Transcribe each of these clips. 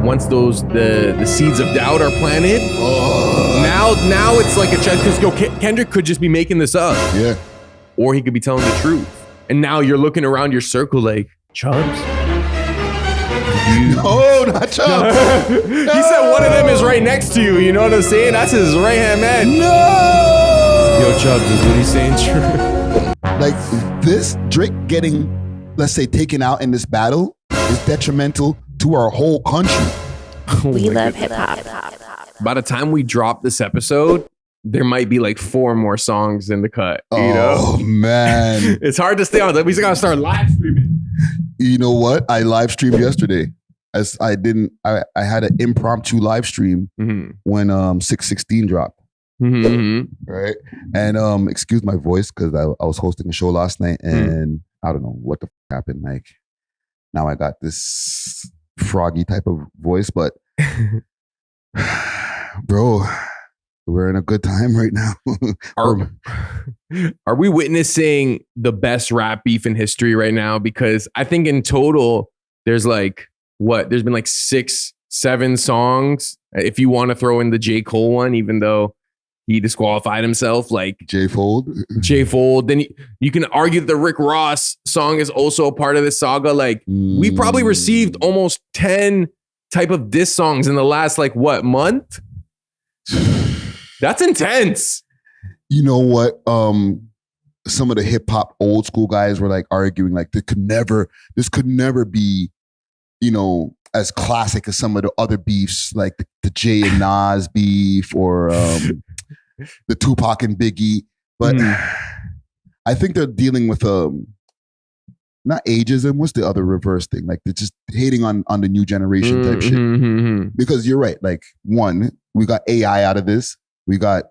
once the seeds of doubt are planted, now it's like a chance because Kendrick could just be making this up. Yeah. Or he could be telling the truth. And now you're looking around your circle like, Chubbs? No, not Chubbs. He said one of them is right next to you. You know what I'm saying? That's his right-hand man. No! Yo, Chubbs, is what he's saying true? Like, this Drake getting, let's say, taken out in this battle is detrimental to our whole country. We love hip hop. By the time we drop this episode, there might be like 4 more songs in the cut. You know? Oh, man. It's hard to stay on. We just got to start live streaming. You know what? I live streamed yesterday. As I had an impromptu live stream when 616 dropped. Right? And excuse my voice because I was hosting a show last night and I don't know what the happened. Like, now I got this froggy type of voice, but bro, we're in a good time right now. Are we witnessing the best rap beef in history right now? Because I think in total, there's like, there's been like 6-7 songs. If you want to throw in the J. Cole one, even though he disqualified himself, like J-Fold. Then you can argue that the Rick Ross song is also a part of this saga. Like we probably received almost 10 type of diss songs in the last month? That's intense. You know what? Some of the hip hop old school guys were like arguing like this could never be, you know, as classic as some of the other beefs, like the Jay and Nas beef or the Tupac and Biggie. But I think they're dealing with not ageism. What's the other reverse thing? Like they're just hating on the new generation type shit. Because you're right. Like one, we got AI out of this. We got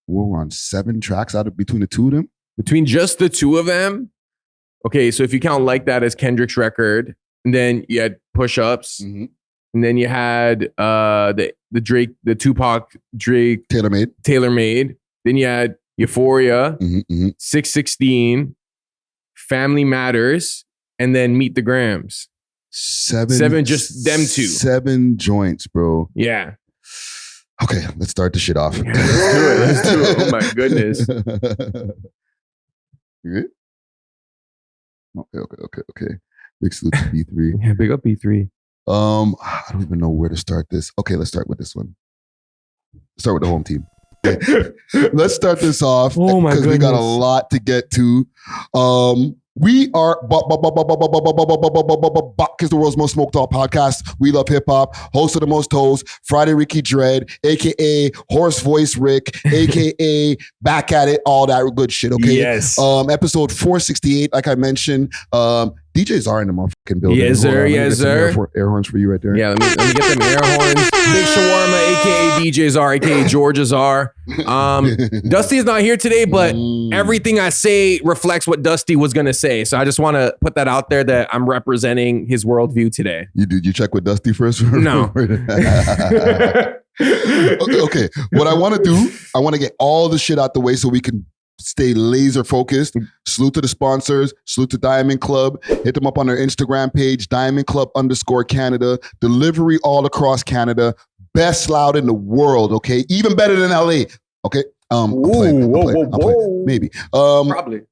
we're on 7 tracks between the two of them. Between just the two of them. Okay, so if you count Like That as Kendrick's record, and then you had Push Ups, and then you had the Drake, the Tupac Drake Tailor Made. Then you had Euphoria, 616, Family Matters, and then Meet the Grams. 7, just them 2. 7 joints, bro. Yeah. Okay, let's start the shit off. Yeah, let's do it. Oh my goodness. You good? Okay. Big salute to B3. Yeah, big up B3. I don't even know where to start this. Okay, let's start with this one. Start with the home team. Let's start this off because we got a lot to get to. We are Buck is the world's most smoked out podcast. We love hip hop. Host of the most hosts, Friday Ricky Dread, aka Hoarse Voice Rick, aka Back at It, all that good shit. Okay. Yes. Episode 468, like I mentioned. DJs are in the motherfucking building. Yes, sir. Yes, sir. Air horns for you right there. Yeah, let me get them air horns. Big Shawarma, aka DJ Czar, aka Georgia Czar. Dusty is not here today, but everything I say reflects what Dusty was going to say. So I just want to put that out there that I'm representing his worldview today. You check with Dusty first? No. Okay. What I want to do, I want to get all the shit out the way so we can stay laser focused. Salute to the sponsors. Salute to Diamond Club. Hit them up on their Instagram page, Diamond Club _Canada. Delivery all across Canada. Best loud in the world, okay? Even better than LA, okay? I'm playing. Maybe. Probably.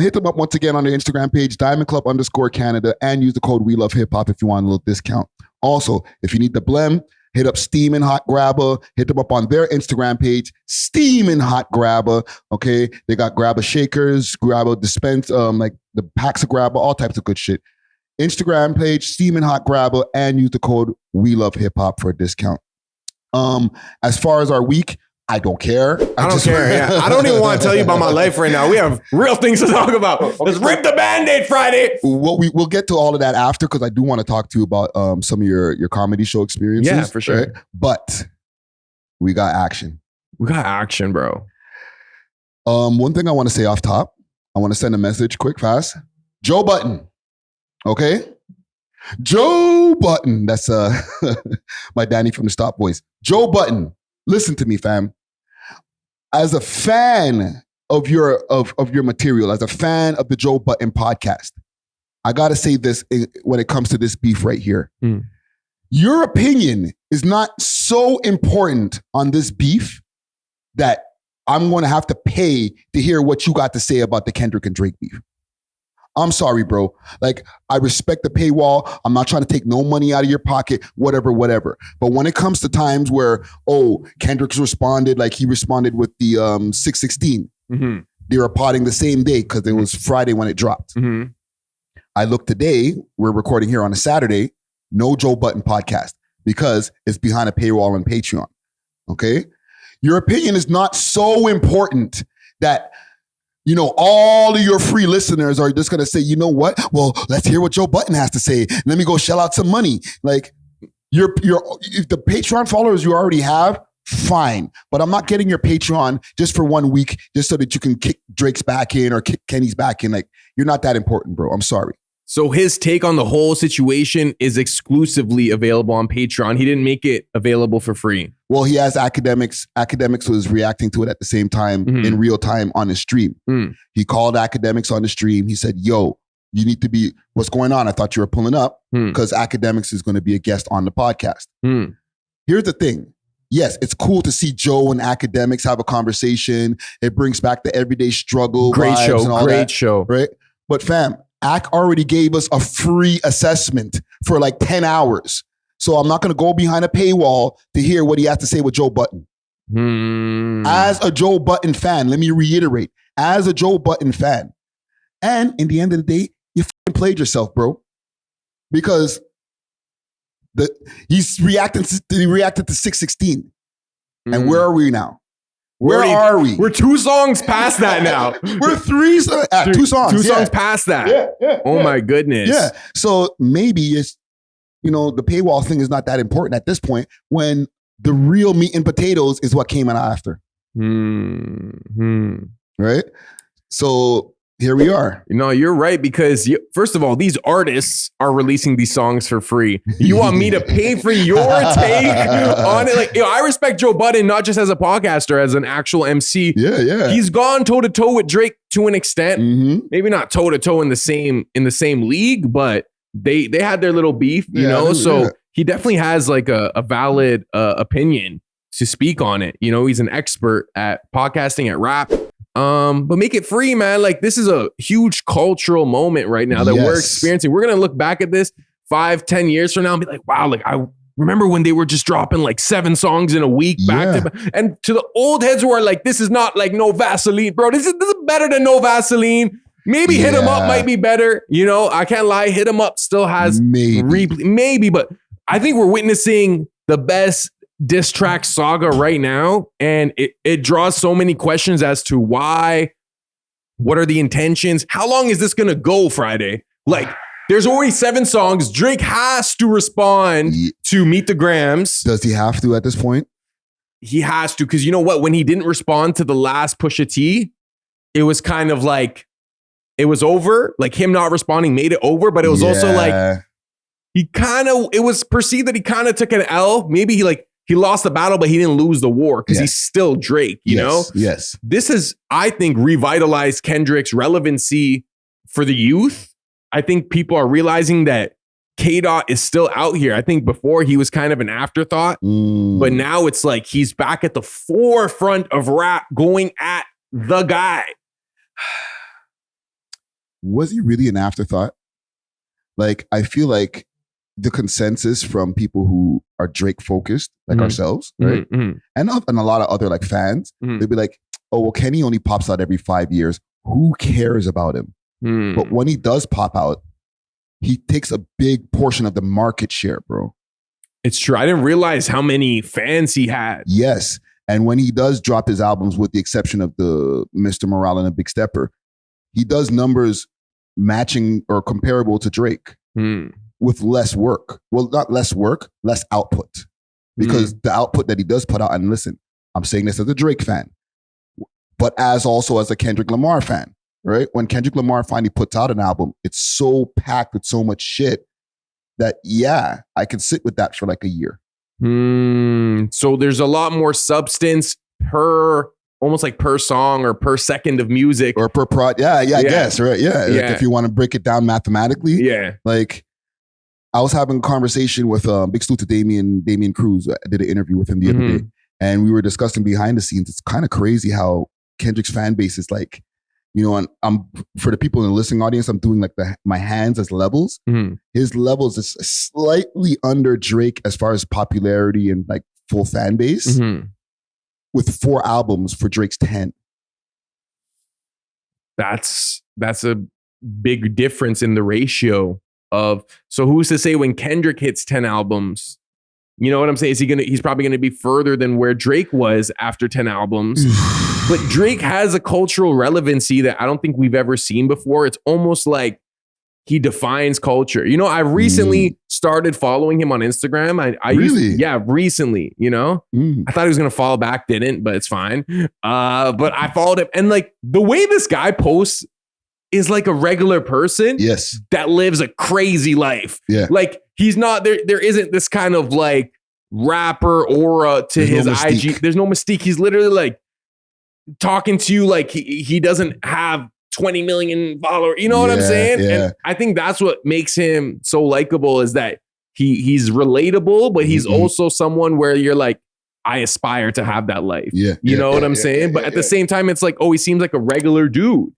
Hit them up once again on their Instagram page, Diamond Club _Canada, and use the code We Love Hip Hop if you want a little discount. Also, if you need the blem, hit up Steamin' Hot Grabber. Hit them up on their Instagram page, Steamin' Hot Grabber. Okay, they got Grabber shakers, Grabber dispense, like the packs of Grabber, all types of good shit. Instagram page, Steamin' Hot Grabber, and use the code We Love Hip Hop for a discount. As far as our week, I don't care. I don't care. Yeah. I don't even want to tell you about my life right now. We have real things to talk about. Let's rip the Band-Aid Friday. We'll get to all of that after because I do want to talk to you about some of your comedy show experiences. Yeah, for sure. Right? But we got action. We got action, bro. One thing I want to say off top, I want to send a message quick, fast. Joe Button. Okay? Joe Button. That's my Danny from the Stop voice. Joe Button. Listen to me, fam. As a fan of your material, as a fan of the Joe Button podcast, I got to say this when it comes to this beef right here. Mm. Your opinion is not so important on this beef that I'm going to have to pay to hear what you got to say about the Kendrick and Drake beef. I'm sorry, bro. Like, I respect the paywall. I'm not trying to take no money out of your pocket, whatever. But when it comes to times where, Kendrick's responded, like he responded with the 616, mm-hmm. they were potting the same day because it was Friday when it dropped. Mm-hmm. I look today, we're recording here on a Saturday, no Joe Budden podcast because it's behind a paywall on Patreon. Okay? Your opinion is not so important that, all of your free listeners are just going to say, you know what? Well, let's hear what Joe Budden has to say. Let me go shell out some money. Like, if the Patreon followers you already have, fine. But I'm not getting your Patreon just for 1 week just so that you can kick Drake's back in or kick Kenny's back in. Like, you're not that important, bro. I'm sorry. So his take on the whole situation is exclusively available on Patreon. He didn't make it available for free. Well, he has Academics. Academics was reacting to it at the same time in real time on his stream. Mm. He called Academics on the stream. He said, yo, you need to be, what's going on? I thought you were pulling up because Academics is going to be a guest on the podcast. Mm. Here's the thing. Yes, it's cool to see Joe and Academics have a conversation. It brings back the everyday struggle. Great vibes show. and all Great that, show. right? But fam, Ac already gave us a free assessment for like 10 hours. So I'm not going to go behind a paywall to hear what he has to say with Joe Budden. As a Joe Budden fan, let me reiterate, as a Joe Budden fan, and in the end of the day, you fucking played yourself, bro. Because he reacted to 616. And where are we now? Where are we? We're 2 songs past that now. We're 2 songs. 2 songs past that. Yeah. My goodness. Yeah. So maybe it's, the paywall thing is not that important at this point when the real meat and potatoes is what came out after. Right? So here we are. No, you're right, because first of all, these artists are releasing these songs for free. You want me to pay for your take on it? Like, I respect Joe Budden, not just as a podcaster, as an actual MC. Yeah. He's gone toe to toe with Drake to an extent. Mm-hmm. Maybe not toe to toe in the same league, but they had their little beef, you know. So he definitely has like a valid opinion to speak on it. He's an expert at podcasting, at rap. But make it free, man. Like, this is a huge cultural moment right now that we're experiencing. We're going to look back at this 5-10 years from now and be like, wow, like I remember when they were just dropping like 7 songs in a week back to back. And to the old heads who are like, this is not like No Vaseline, bro. This is better than No Vaseline. Maybe Hit 'Em Up might be better. I can't lie. Hit 'Em Up still has maybe, but I think we're witnessing the best diss track saga right now, and it draws so many questions as to why, what are the intentions, how long is this gonna go, Friday? Like, there's already 7 songs. Drake has to respond to Meet the Grams. Does he have to at this point? He has to, because you know what, when he didn't respond to the last Pusha T, it was kind of like it was over. Like, him not responding made it over, but it was also like it was perceived that he kind of took an L. Maybe he lost the battle, but he didn't lose the war because he's still Drake, you know? Yes. This has, I think, revitalized Kendrick's relevancy for the youth. I think people are realizing that K-Dot is still out here. I think before he was kind of an afterthought, but now it's like he's back at the forefront of rap going at the guy. Was he really an afterthought? Like, I feel like the consensus from people who are Drake focused, like ourselves, right? And a lot of other like fans, they'd be like, oh, well, Kenny only pops out every 5 years. Who cares about him? But when he does pop out, he takes a big portion of the market share, bro. It's true. I didn't realize how many fans he had. Yes. And when he does drop his albums, with the exception of the Mr. Morale and the Big Stepper, he does numbers matching or comparable to Drake. With less work. Well, not less work, less output. Because the output that he does put out, and listen, I'm saying this as a Drake fan, but also as a Kendrick Lamar fan, right? When Kendrick Lamar finally puts out an album, it's so packed with so much shit that, I can sit with that for like a year. So there's a lot more substance per almost like per song or per second of music. Or per prod. Yeah, I guess, right? Yeah. Like if you want to break it down mathematically. Yeah. Like I was having a conversation with big salute to Damian Cruz. I did an interview with him the other day. And we were discussing behind the scenes. It's kind of crazy how Kendrick's fan base is like, you know, and I'm for the people in the listening audience, I'm doing like my hands as levels. His levels is slightly under Drake as far as popularity and like full fan base, with 4 albums for Drake's 10. That's a big difference in the ratio of. So who's to say when Kendrick hits 10 albums? You know what I'm saying? He's probably gonna be further than where Drake was after 10 albums. But Drake has a cultural relevancy that I don't think we've ever seen before. It's almost like he defines culture. You know, I recently started following him on Instagram. Recently, you know? I thought he was going to follow back, didn't, but it's fine. But I followed him. And like the way this guy posts is like a regular person that lives a crazy life. Yeah. Like he's not, there isn't this kind of like rapper aura to his IG. There's no mystique. He's literally like talking to you like he doesn't have 20 million followers. You know what I'm saying? Yeah. And I think that's what makes him so likable is that he's relatable, but he's also someone where you're like, I aspire to have that life. You know what I'm saying? But at the same time, it's like, oh, he seems like a regular dude.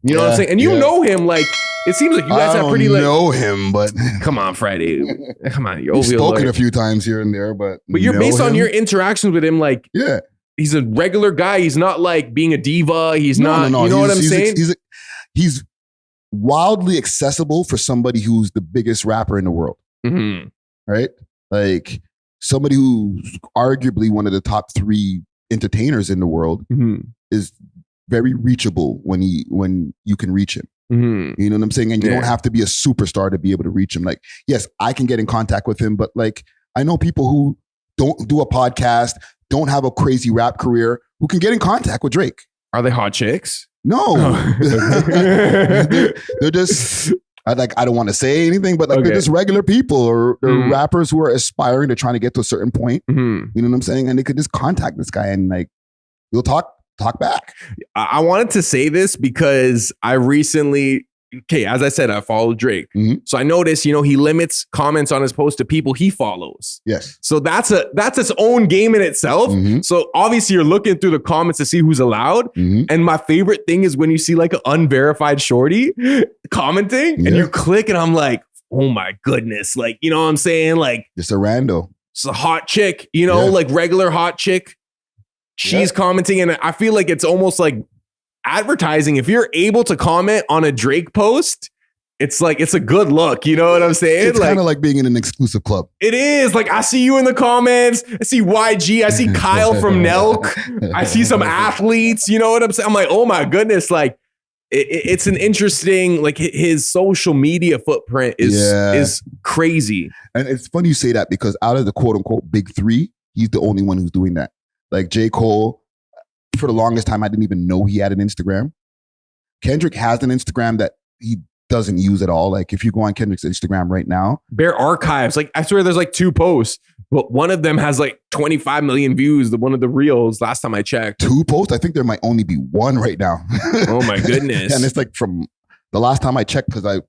You know what I'm saying? And you know him, like, it seems like you guys have pretty like. I don't know him, but. Come on, Friday. Come on. You've spoken a few times here and there, but. But you're based on your interactions with him, like. Yeah. He's a regular guy. He's not like being a diva. He's not, you know what I'm saying? He's wildly accessible for somebody who's the biggest rapper in the world. Right? Like somebody who's arguably one of the top 3 entertainers in the world is very reachable when you can reach him. You know what I'm saying? And you don't have to be a superstar to be able to reach him. Like, yes, I can get in contact with him, but like I know people who don't do a podcast, don't have a crazy rap career, who can get in contact with Drake. Are they hot chicks? No. they're just, I don't want to say anything, but like they're just regular people or they're rappers who are aspiring to trying to get to a certain point. You know what I'm saying? And they could just contact this guy and like, you'll talk back. I wanted to say this because I recently, as I said, I follow Drake. So I noticed, you know, he limits comments on his post to people he follows. Yes. So that's its own game in itself. So obviously you're looking through the comments to see who's allowed. And my favorite thing is when you see like an unverified shorty commenting and you click and I'm like, oh my goodness. Like, you know what I'm saying? Like just a rando. It's a hot chick, you know, like regular hot chick. She's commenting and I feel like it's almost like advertising. If you're able to comment on a Drake post, it's like, it's a good look. You know what I'm saying? It's kind of like being in an exclusive club. It is. Like, I see you in the comments. I see YG. I see Kyle from Nelk. I see some athletes. You know what I'm saying? I'm like, oh my goodness. Like, it's an interesting, like his social media footprint is crazy. And it's funny you say that because out of the quote unquote big 3, he's the only one who's doing that. Like J. Cole, for the longest time, I didn't even know he had an Instagram. Kendrick has an Instagram that he doesn't use at all. Like if you go on Kendrick's Instagram right now. Bare archives. Like I swear there's like 2 posts, but one of them has like 25 million views. One of the reels last time I checked. 2 posts? I think there might only be 1 right now. Oh my goodness. And it's like from the last time I checked, because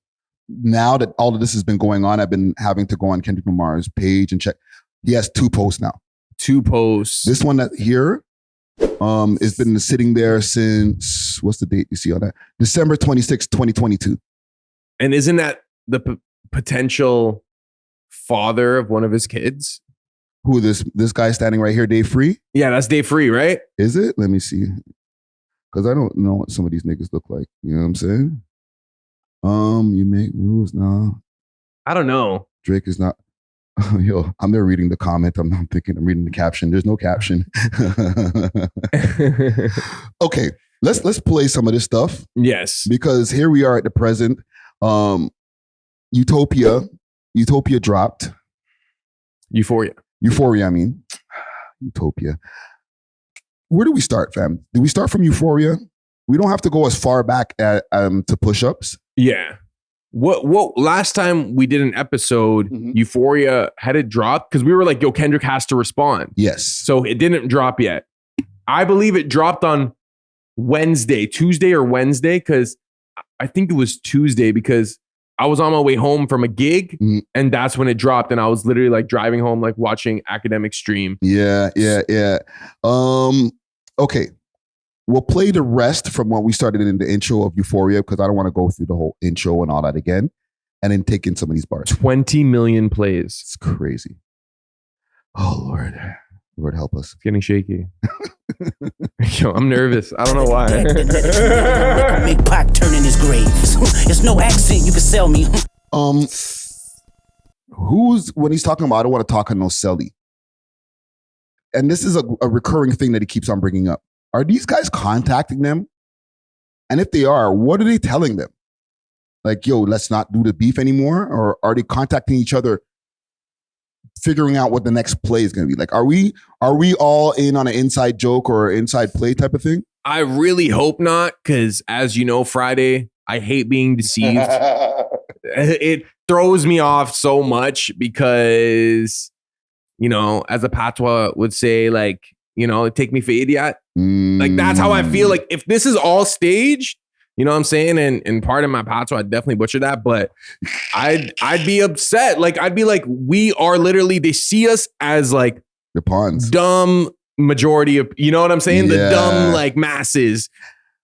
now that all of this has been going on, I've been having to go on Kendrick Lamar's page and check. He has 2 posts now. 2 posts. This one that here has been sitting there since, what's the date you see on that? December 26, 2022. And isn't that the potential father of one of his kids? Who this guy standing right here, Dave Free? Yeah, that's Dave Free, right? Is it? Let me see. Because I don't know what some of these niggas look like. You know what I'm saying? You make rules now. I don't know. Drake is not. Yo, I'm there reading the comment. I'm thinking I'm reading the caption. There's no caption. Okay, let's play some of this stuff. Yes. Because here we are at the present. Utopia dropped. Euphoria, I mean. Utopia. Where do we start, fam? Do we start from Euphoria? We don't have to go as far back to push-ups. Yeah. What last time we did an episode, Euphoria had it dropped because we were like, yo, Kendrick has to respond. Yes. So it didn't drop yet. I believe it dropped on Tuesday or Wednesday, because I think it was Tuesday, because I was on my way home from a gig and that's when it dropped. And I was literally like driving home, like watching Academic stream. Yeah. Okay. We'll play the rest from what we started in the intro of Euphoria, because I don't want to go through the whole intro and all that again. And then take in some of these bars. 20 million plays. It's crazy. Oh, Lord. Lord, help us. It's getting shaky. Yo, I'm nervous. I don't know why. Make Pac turn in his grave. It's no accent you can sell me. When he's talking about, I don't want to talk on no celly. And this is a recurring thing that he keeps on bringing up. Are these guys contacting them? And if they are, what are they telling them? Like, yo, let's not do the beef anymore? Or are they contacting each other, figuring out what the next play is going to be? Like, are we all in on an inside joke or inside play type of thing? I really hope not, because as you know, Friday, I hate being deceived. It throws me off so much because, you know, as a patois would say, like, you know, take me for idiot. Like, that's how I feel. Like, if this is all staged, you know what I'm saying? And part of my patois, I'd definitely butcher that, but I'd be upset. Like, I'd be like, we are literally, they see us as like the pawns, dumb majority of, you know what I'm saying? The dumb like masses.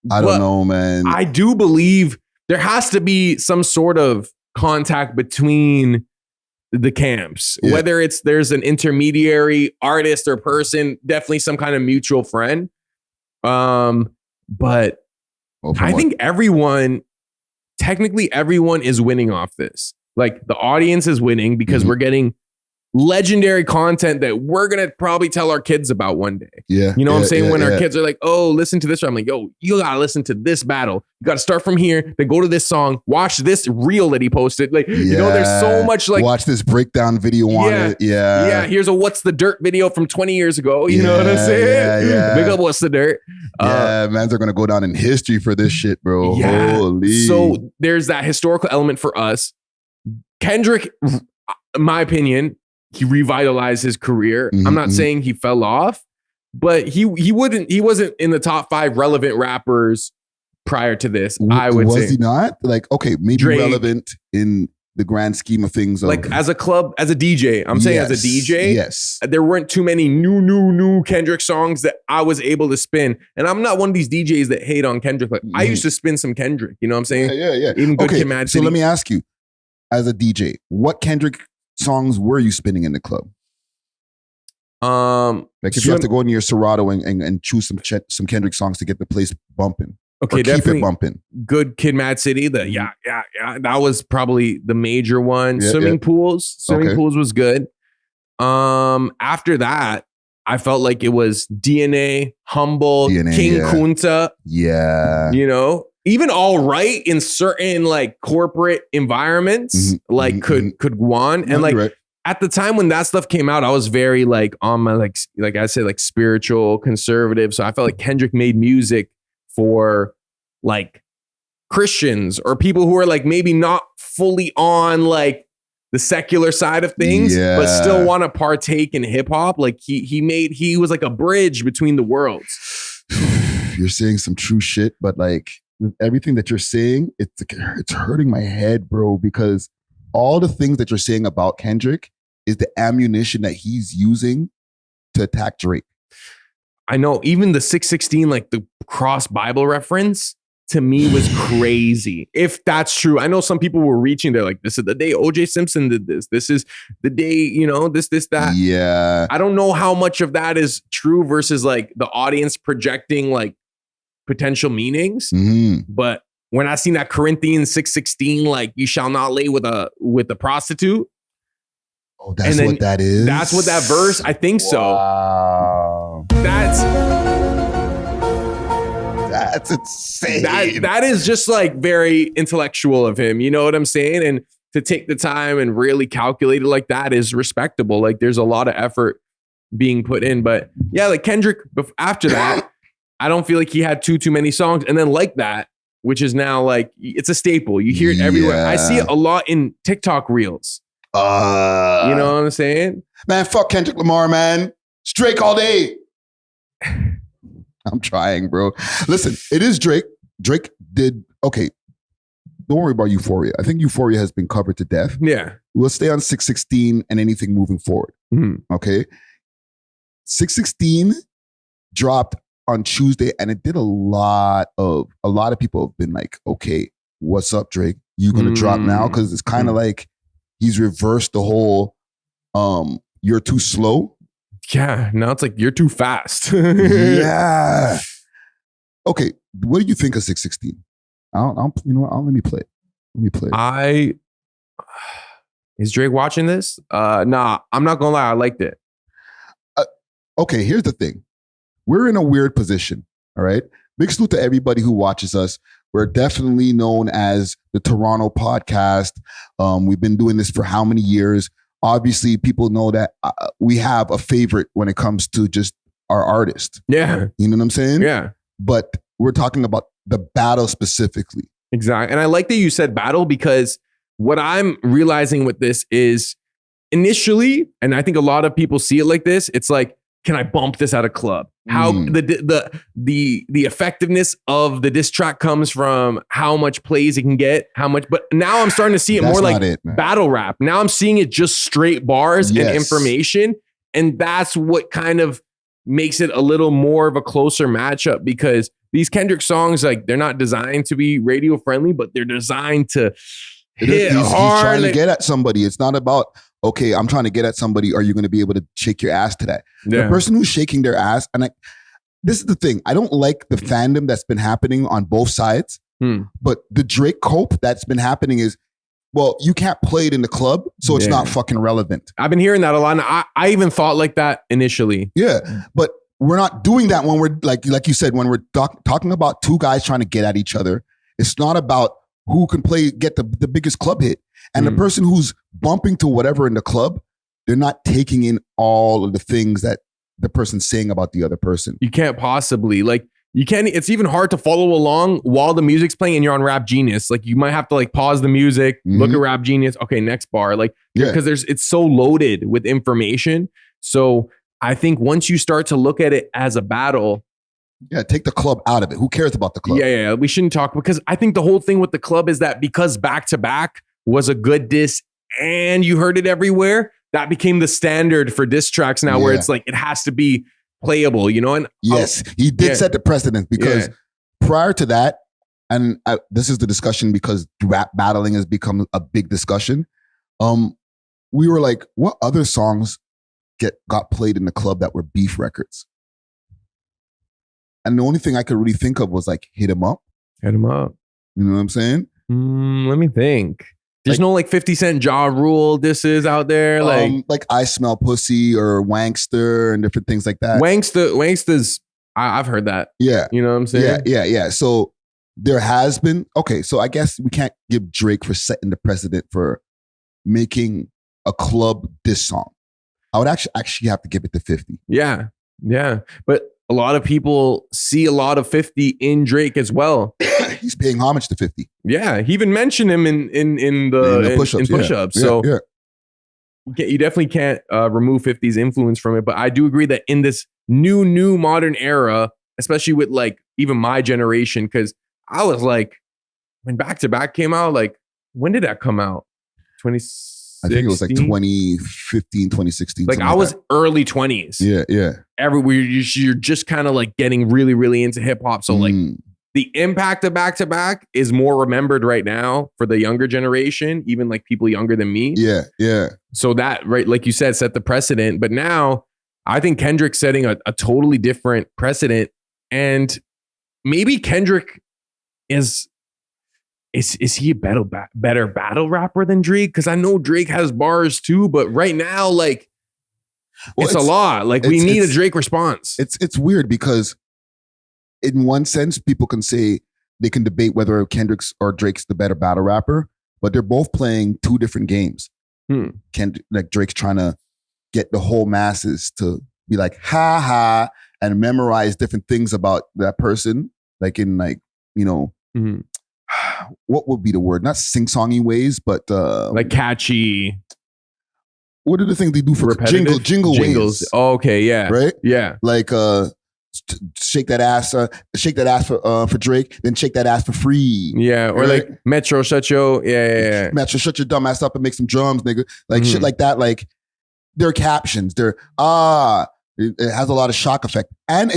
I don't know, man. I do believe there has to be some sort of contact between the camps, whether there's an intermediary artist or person, definitely some kind of mutual friend. But I think technically everyone is winning off this. Like, the audience is winning because we're getting legendary content that we're going to probably tell our kids about one day. Yeah. You know what I'm saying? When our kids are like, oh, listen to this. I'm like, yo, you got to listen to this battle. You got to start from here, then go to this song, watch this reel that he posted. Like, you know, there's so much like. Watch this breakdown video on it. Yeah. Yeah. Here's a What's the Dirt video from 20 years ago. You know what I'm saying? Yeah. Big up What's the Dirt. Yeah, man, they're going to go down in history for this shit, bro. Yeah. Holy. So there's that historical element for us. Kendrick, in my opinion, he revitalized his career. I'm not saying he fell off, but he wasn't in the top 5 relevant rappers prior to this. I would say. Was he not? Like, okay, maybe Drake, relevant in the grand scheme of things. Like, as a DJ, I'm saying as a DJ, yes, there weren't too many new Kendrick songs that I was able to spin. And I'm not one of these DJs that hate on Kendrick. Like, I used to spin some Kendrick, you know what I'm saying? Yeah. Even Good Kid, Mad City. So let me ask you, as a DJ, what Kendrick songs were you spinning in the club? Like, if you have to go into your Serato and choose some Kendrick songs to get the place bumping. Okay, definitely keep it bumping. Good Kid, Mad City. Yeah. That was probably the major one. Swimming pools was good. After that, I felt like it was DNA, Humble, King Kunta. Yeah. You know, even all right in certain like corporate environments, could go on. And like at the time when that stuff came out, I was very like on my like I said, like spiritual conservative. So I felt like Kendrick made music for like Christians or people who are like maybe not fully on like the secular side of things, but still want to partake in hip hop. Like he was like a bridge between the worlds. You're saying some true shit, but like everything that you're saying, it's hurting my head, bro, because all the things that you're saying about Kendrick is the ammunition that he's using to attack Drake. I know, even the 616, like the cross Bible reference, to me was crazy. If that's true, I know some people were reaching there like, this is the day OJ Simpson did this. This is the day, you know, this, that. Yeah. I don't know how much of that is true versus like the audience projecting like potential meanings. But when I seen that Corinthians 6:16, like, you shall not lay with a prostitute. Oh, that's what that is? That's what that verse, I think so. That's insane. That is just like very intellectual of him. You know what I'm saying? And to take the time and really calculate it like that is respectable. Like, there's a lot of effort being put in. But yeah, like Kendrick, after that, I don't feel like he had too many songs. And then Like That, which is now like, it's a staple. You hear it everywhere. I see it a lot in TikTok reels. You know what I'm saying? Man, fuck Kendrick Lamar, man. It's Drake all day. I'm trying, bro. Listen, it is Drake. Drake did okay. Don't worry about Euphoria. I think Euphoria has been covered to death. Yeah. We'll stay on 616 and anything moving forward. Okay. 616 dropped on Tuesday, and it did a lot of people have been like, okay, what's up, Drake? You gonna drop now? Because it's kind of like he's reversed the whole you're too slow. Yeah, now it's like you're too fast. Yeah. Okay, what do you think of 616? I'll let me play it. Let me play it. Is Drake watching this? Nah, I'm not gonna lie, I liked it. Okay, here's the thing. We're in a weird position, all right? Big salute to everybody who watches us. We're definitely known as the Toronto podcast. We've been doing this for how many years? Obviously, people know that we have a favorite when it comes to just our artist. Yeah. You know what I'm saying? Yeah. But we're talking about the battle specifically. Exactly. And I like that you said battle, because what I'm realizing with this is initially, and I think a lot of people see it like this, it's like, can I bump this at a club? How the effectiveness of the diss track comes from how much plays it can get, how much. But now I'm starting to see it more like battle rap. Now I'm seeing it just straight bars and information, and that's what kind of makes it a little more of a closer matchup, because these Kendrick songs, like, they're not designed to be radio friendly, but they're designed to hit hard. He's trying to get at somebody. It's not about, okay, I'm trying to get at somebody. Are you going to be able to shake your ass to that? Yeah. The person who's shaking their ass, and this is the thing. I don't like the fandom that's been happening on both sides, but the Drake cope that's been happening is, well, you can't play it in the club, so it's not fucking relevant. I've been hearing that a lot. And I even thought like that initially. Yeah, but we're not doing that when we're like you said, when we're talking about two guys trying to get at each other. It's not about who can get the biggest club hit. And the person who's bumping to whatever in the club, they're not taking in all of the things that the person's saying about the other person. You can't possibly, like, you can't, it's even hard to follow along while the music's playing and you're on Rap Genius. Like, you might have to like pause the music, look at Rap Genius. Okay, next bar. Like, because it's so loaded with information. So I think once you start to look at it as a battle, take the club out of it. Who cares about the club? Yeah. We shouldn't talk, because I think the whole thing with the club is that because back to back was a good diss and you heard it everywhere, that became the standard for diss tracks now, where it's like, it has to be playable, you know? And yes, he did set the precedent, because prior to that, and this is the discussion because rap battling has become a big discussion. We were like, what other songs got played in the club that were beef records? And the only thing I could really think of was like Hit 'Em Up. Hit 'Em Up. You know what I'm saying? Let me think. There's no like 50 Cent Ja Rule disses out there. Like I Smell Pussy or Wankster and different things like that. Wankster's, I've heard that. Yeah. You know what I'm saying? Yeah. So there has been, okay, so I guess we can't give Drake for setting the precedent for making a club diss song. I would actually have to give it to 50. Yeah. But a lot of people see a lot of 50 in Drake as well. He's paying homage to 50. Yeah, he even mentioned him in the push-ups. So you definitely can't remove 50's influence from it. But I do agree that in this new modern era, especially with like even my generation, because I was like, when Back to Back came out, like, when did that come out? 2016? I think it was like 2015, 2016. Like, I was early 20s. Yeah. Everywhere you're just kind of like getting really, really into hip hop. So like the impact of Back to Back is more remembered right now for the younger generation, even like people younger than me. Yeah. So that, right, like you said, set the precedent. But now I think Kendrick's setting a totally different precedent. And maybe Kendrick is he a better battle rapper than Drake? Because I know Drake has bars too, but right now, like, it's a lot. Like, we need a Drake response. It's weird because in one sense, people can say they can debate whether Kendrick's or Drake's the better battle rapper, but they're both playing two different games. Like, Drake's trying to get the whole masses to be like, ha ha, and memorize different things about that person. Like, in like, you know, what would be the word? Not sing-songy ways, but like catchy. What are the things they do for repetitive jingle jingles? ways? Oh, okay, yeah, right, yeah. Like shake that ass for Drake, then shake that ass for Free. Yeah, or right? like Metro shut your Metro shut your dumb ass up and make some drums, nigga. Like shit like that. Like their captions, it has a lot of shock effect, and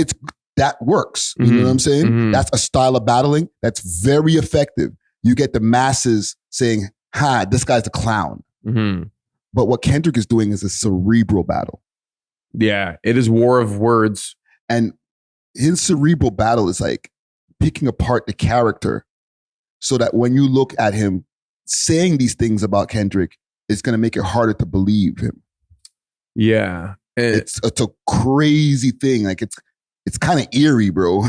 that works. You know what I'm saying? That's a style of battling that's very effective. You get the masses saying, "Ha, this guy's a clown." But what Kendrick is doing is a cerebral battle. Yeah, it is war of words. And his cerebral battle is like picking apart the character so that when you look at him saying these things about Kendrick, it's going to make it harder to believe him. Yeah. It's a crazy thing. Like it's kind of eerie, bro.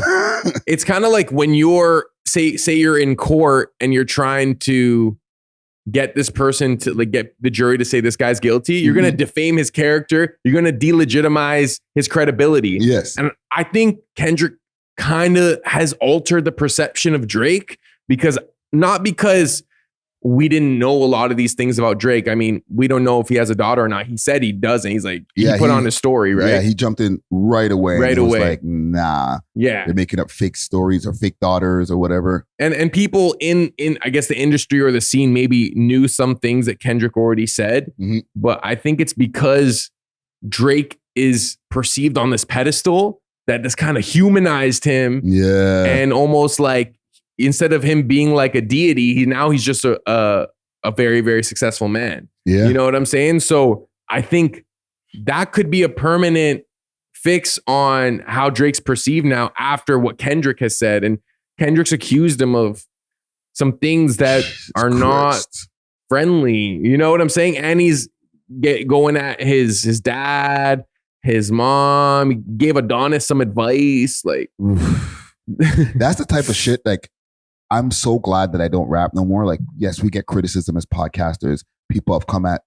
It's kind of like when you're say you're in court and you're trying to get this person to like get the jury to say this guy's guilty. You're going to defame his character. You're going to delegitimize his credibility. Yes. And I think Kendrick kind of has altered the perception of Drake not because we didn't know a lot of these things about Drake. I mean, we don't know if he has a daughter or not. He said he doesn't. He's like, he put on his story, right? Yeah, he jumped in right away. Right away. Was like, nah. Yeah. They're making up fake stories or fake daughters or whatever. And people in I guess the industry or the scene maybe knew some things that Kendrick already said. But I think it's because Drake is perceived on this pedestal that this kind of humanized him. Yeah. And almost like, instead of him being like a deity, he's just a very, very successful man. Yeah. You know what I'm saying? So I think that could be a permanent fix on how Drake's perceived now after what Kendrick has said. And Kendrick's accused him of some things that are not friendly. You know what I'm saying? And he's going at his dad, his mom. He gave Adonis some advice. Like, that's the type of shit like, I'm so glad that I don't rap no more. Like, yes, we get criticism as podcasters. People have come at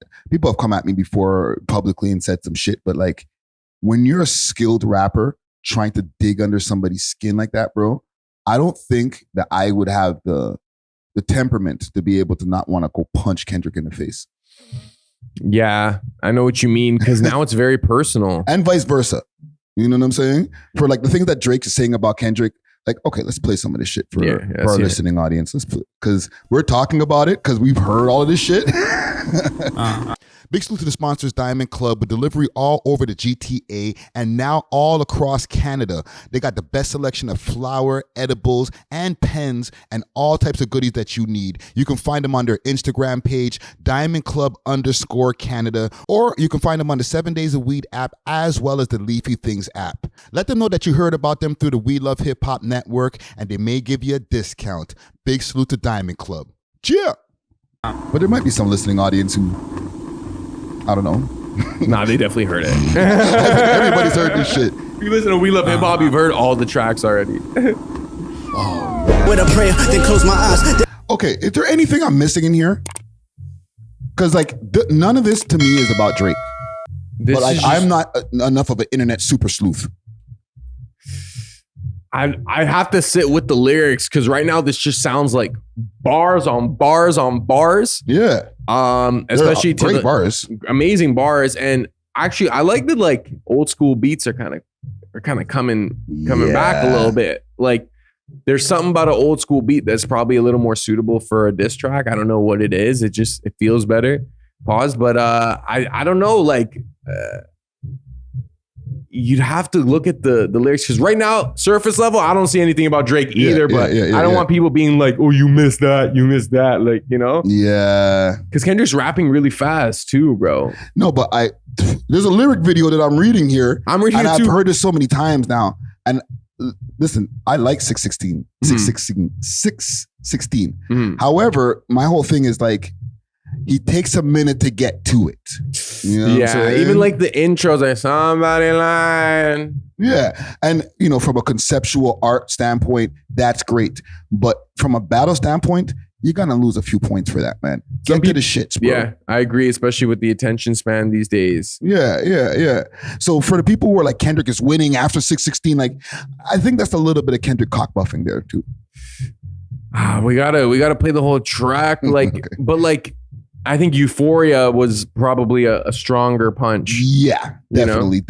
me before publicly and said some shit. But like, when you're a skilled rapper trying to dig under somebody's skin like that, bro, I don't think that I would have the temperament to be able to not want to go punch Kendrick in the face. Yeah, I know what you mean, because now it's very personal. And vice versa. You know what I'm saying? For like the things that Drake is saying about Kendrick, like, okay, let's play some of this shit for our listening audience. Let's play, because we're talking about it because we've heard all of this shit. Big salute to the sponsors, Diamond Club, with delivery all over the GTA and now all across Canada. They got the best selection of flour, edibles, and pens, and all types of goodies that you need. You can find them on their Instagram page, DiamondClub_Canada, or you can find them on the 7 Days of Weed app, as well as the Leafy Things app. Let them know that you heard about them through the We Love Hip Hop Network, and they may give you a discount. Big salute to Diamond Club. Cheer! But there might be some listening audience who, I don't know. Nah, they definitely heard it. Everybody's heard this shit. If you listen to We Love Hip Hop, you've heard all the tracks already. With a prayer, then close my eyes. Okay, is there anything I'm missing in here? Because like none of this to me is about Drake. But like I'm not enough of an internet super sleuth. I have to sit with the lyrics because right now this just sounds like bars on bars on bars. Yeah. Especially to great bars. Amazing bars. And actually I like that like old school beats are kind of coming back a little bit. Like there's something about an old school beat that's probably a little more suitable for a diss track. I don't know what it is. It feels better. Pause. But I don't know, like you'd have to look at the lyrics because right now, surface level, I don't see anything about Drake either. But I don't want people being like, "Oh, you missed that, like you know." Yeah. Because Kendrick's rapping really fast too, bro. No, but there's a lyric video that I'm reading here. And I've heard it so many times now. And listen, I like 616. 616. Mm-hmm. However, my whole thing is like, he takes a minute to get to it. You know what I'm saying? Even like the intros, like somebody lying. Yeah. And, from a conceptual art standpoint, that's great. But from a battle standpoint, you're going to lose a few points for that, man. Get to the shits, bro. Yeah, I agree, especially with the attention span these days. Yeah. So for the people who are like, Kendrick is winning after 616, like, I think that's a little bit of Kendrick cock buffing there too. We gotta play the whole track. Like, okay. But like, I think Euphoria was probably a stronger punch. Yeah, definitely.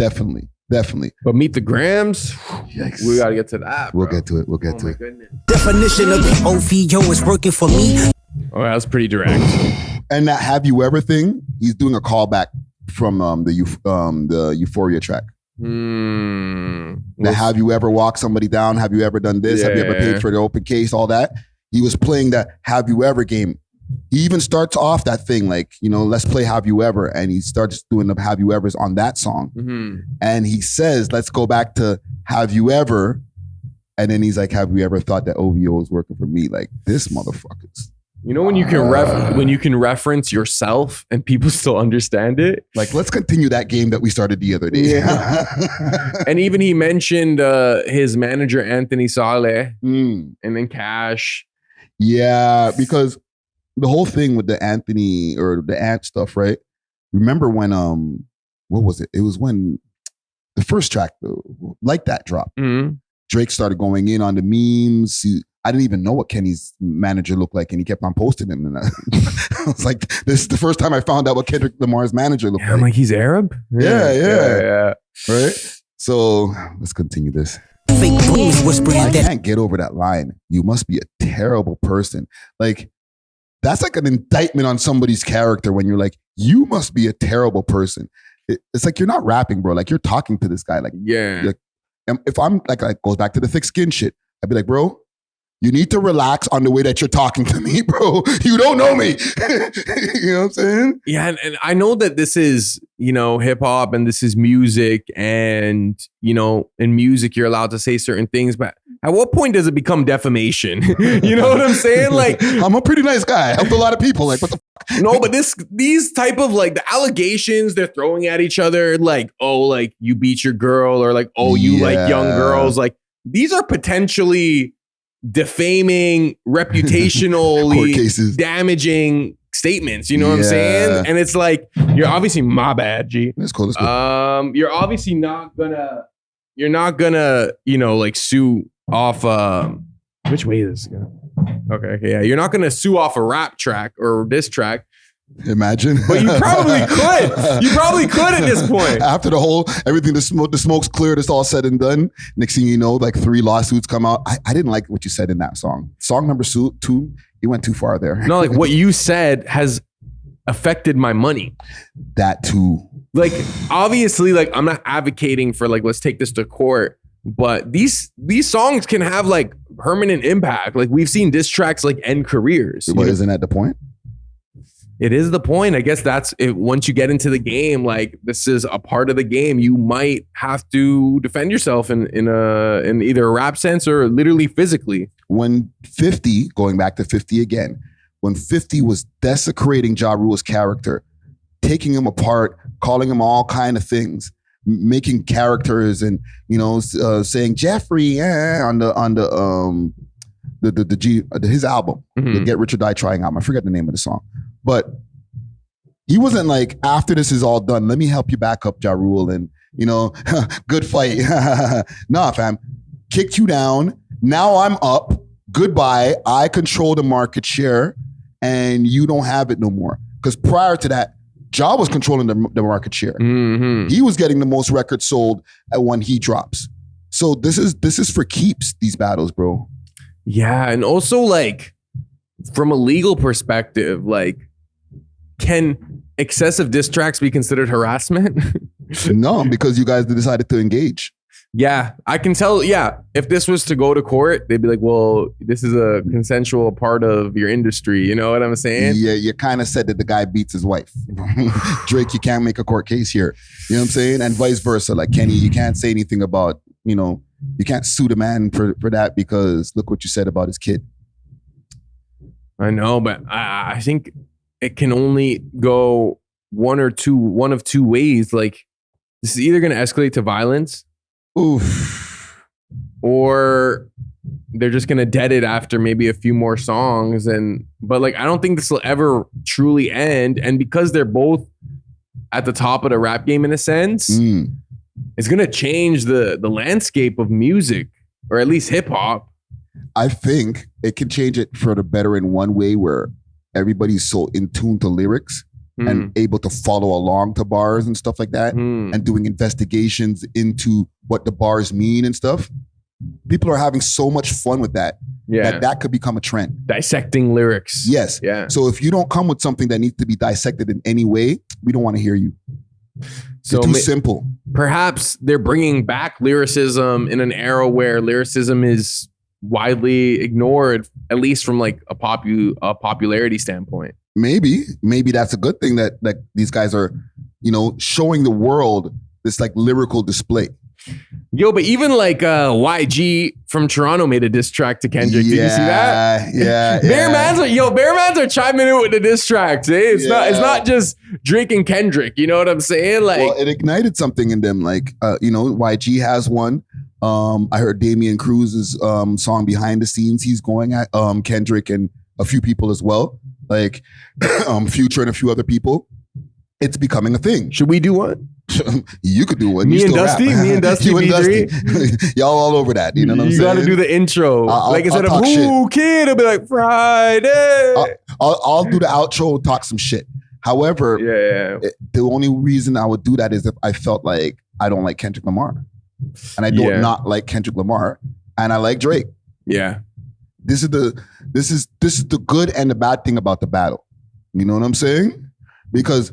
Definitely. But Meet the Grams, Yikes. we gotta get to that. We'll bro. get to it. We'll get Oh to my it. goodness. Definition of the OVO is working for me. Oh, that was pretty direct. And that Have You Ever thing, he's doing a callback from the Euphoria track. The Have You Ever walked somebody down? Have you ever done this? Have you ever paid for the open case? All that. He was playing that Have You Ever game. He even starts off that thing like, let's play Have You Ever. And he starts doing the Have You Evers on that song. And he says, let's go back to Have You Ever. And then he's like, have you ever thought that OVO is working for me? Like, this motherfuckers. You know when you can reference yourself and people still understand it? Like, let's continue that game that we started the other day. Yeah. And even he mentioned his manager, Anthony Saleh, and then Cash. Yeah, because the whole thing with the Anthony or the Ant stuff, right? Remember when what was it? It was when the first track, Like That, dropped. Drake started going in on the memes. I didn't even know what Kenny's manager looked like, and he kept on posting him. And I was like, this is the first time I found out what Kendrick Lamar's manager looked like. I'm like, he's Arab? Yeah. Right? So let's continue this. Fake booze whispering I that can't get over that line. You must be a terrible person. Like, that's like an indictment on somebody's character when you're like, you must be a terrible person. It's like you're not rapping, bro. Like, you're talking to this guy. Like, Yeah. if I'm like goes back to the thick skin shit, I'd be like, bro, you need to relax on the way that you're talking to me, bro. You don't know me. You know what I'm saying? Yeah, and I know that this is, hip hop and this is music, and, in music you're allowed to say certain things, but at what point does it become defamation? You know what I'm saying? Like, I'm a pretty nice guy. I helped a lot of people. Like, what the fuck? No, but these type of like the allegations they're throwing at each other, like, oh, like you beat your girl, or like, oh, you like young girls, like these are potentially defaming, reputationally damaging statements. You know what I'm saying? And it's like, you're obviously my bad, G. That's cool. That's cool. You're obviously not gonna, like sue off. Which way is this going? Okay, yeah. You're not gonna sue off a rap track or diss track. Imagine. But you probably could. You probably could at this point. After everything, the smoke's cleared, it's all said and done. Next thing you know, like 3 lawsuits come out. I didn't like what you said in that song. Song number 2, you went too far there. No, like what you said has affected my money. That too. Like, obviously, like I'm not advocating for like, let's take this to court. But these songs can have like permanent impact. Like we've seen diss tracks like end careers. But isn't that the point? It is the point. I guess that's it. Once you get into the game, like this is a part of the game. You might have to defend yourself in either a rap sense or literally physically. When 50, going back to 50 again, when 50 was desecrating Ja Rule's character, taking him apart, calling him all kind of things, making characters and saying Jeffrey on his album, the Get Rich or Die Trying album. I forget the name of the song, but he wasn't like, after this is all done, let me help you back up, Ja Rule, and good fight. Nah, fam, kicked you down. Now I'm up. Goodbye. I control the market share, and you don't have it no more. Because prior to that, Ja was controlling the market share. He was getting the most records sold when he drops. So this is for keeps, these battles, bro. Yeah, and also like from a legal perspective, like can excessive diss tracks be considered harassment? No, because you guys decided to engage. Yeah, I can tell. Yeah, if this was to go to court, they'd be like, well, this is a consensual part of your industry. You know what I'm saying? Yeah, you kind of said that the guy beats his wife. Drake, you can't make a court case here. You know what I'm saying? And vice versa. Like, Kenny, you can't say anything about, you can't sue the man for that because look what you said about his kid. I know, but I think it can only go one of two ways. Like, this is either going to escalate to violence. Oof. Or they're just gonna dead it after maybe a few more songs, but like I don't think this will ever truly end. And because they're both at the top of the rap game in a sense, it's gonna change the landscape of music, or at least hip hop. I think it can change it for the better in one way where everybody's so in tune to lyrics and able to follow along to bars and stuff like that and doing investigations into what the bars mean and stuff. People are having so much fun with that. That could become a trend. Dissecting lyrics. Yes. Yeah. So if you don't come with something that needs to be dissected in any way, we don't want to hear you. So it's too simple. Perhaps they're bringing back lyricism in an era where lyricism is widely ignored, at least from like a popularity standpoint. Maybe that's a good thing that these guys are, showing the world this like lyrical display. Yo, but even like YG from Toronto made a diss track to Kendrick. Did you see that? Yeah. Bear Mans are chiming in with the diss tracks. Eh? It's not just Drake and Kendrick. You know what I'm saying? Like, well, it ignited something in them. Like, YG has one. I heard Damian Cruz's song Behind the Scenes. He's going at Kendrick and a few people as well. Like Future and a few other people. It's becoming a thing. Should we do one? You could do one. Me and Dusty, you and Dusty. Y'all all over that. You know what I'm saying? You got to do the intro. Instead of "Ooh, kid," it'll be like Friday. I'll do the outro, talk some shit. However, the only reason I would do that is if I felt like I don't like Kendrick Lamar, and I don't not like Kendrick Lamar, and I like Drake. Yeah, this is the good and the bad thing about the battle. You know what I'm saying? Because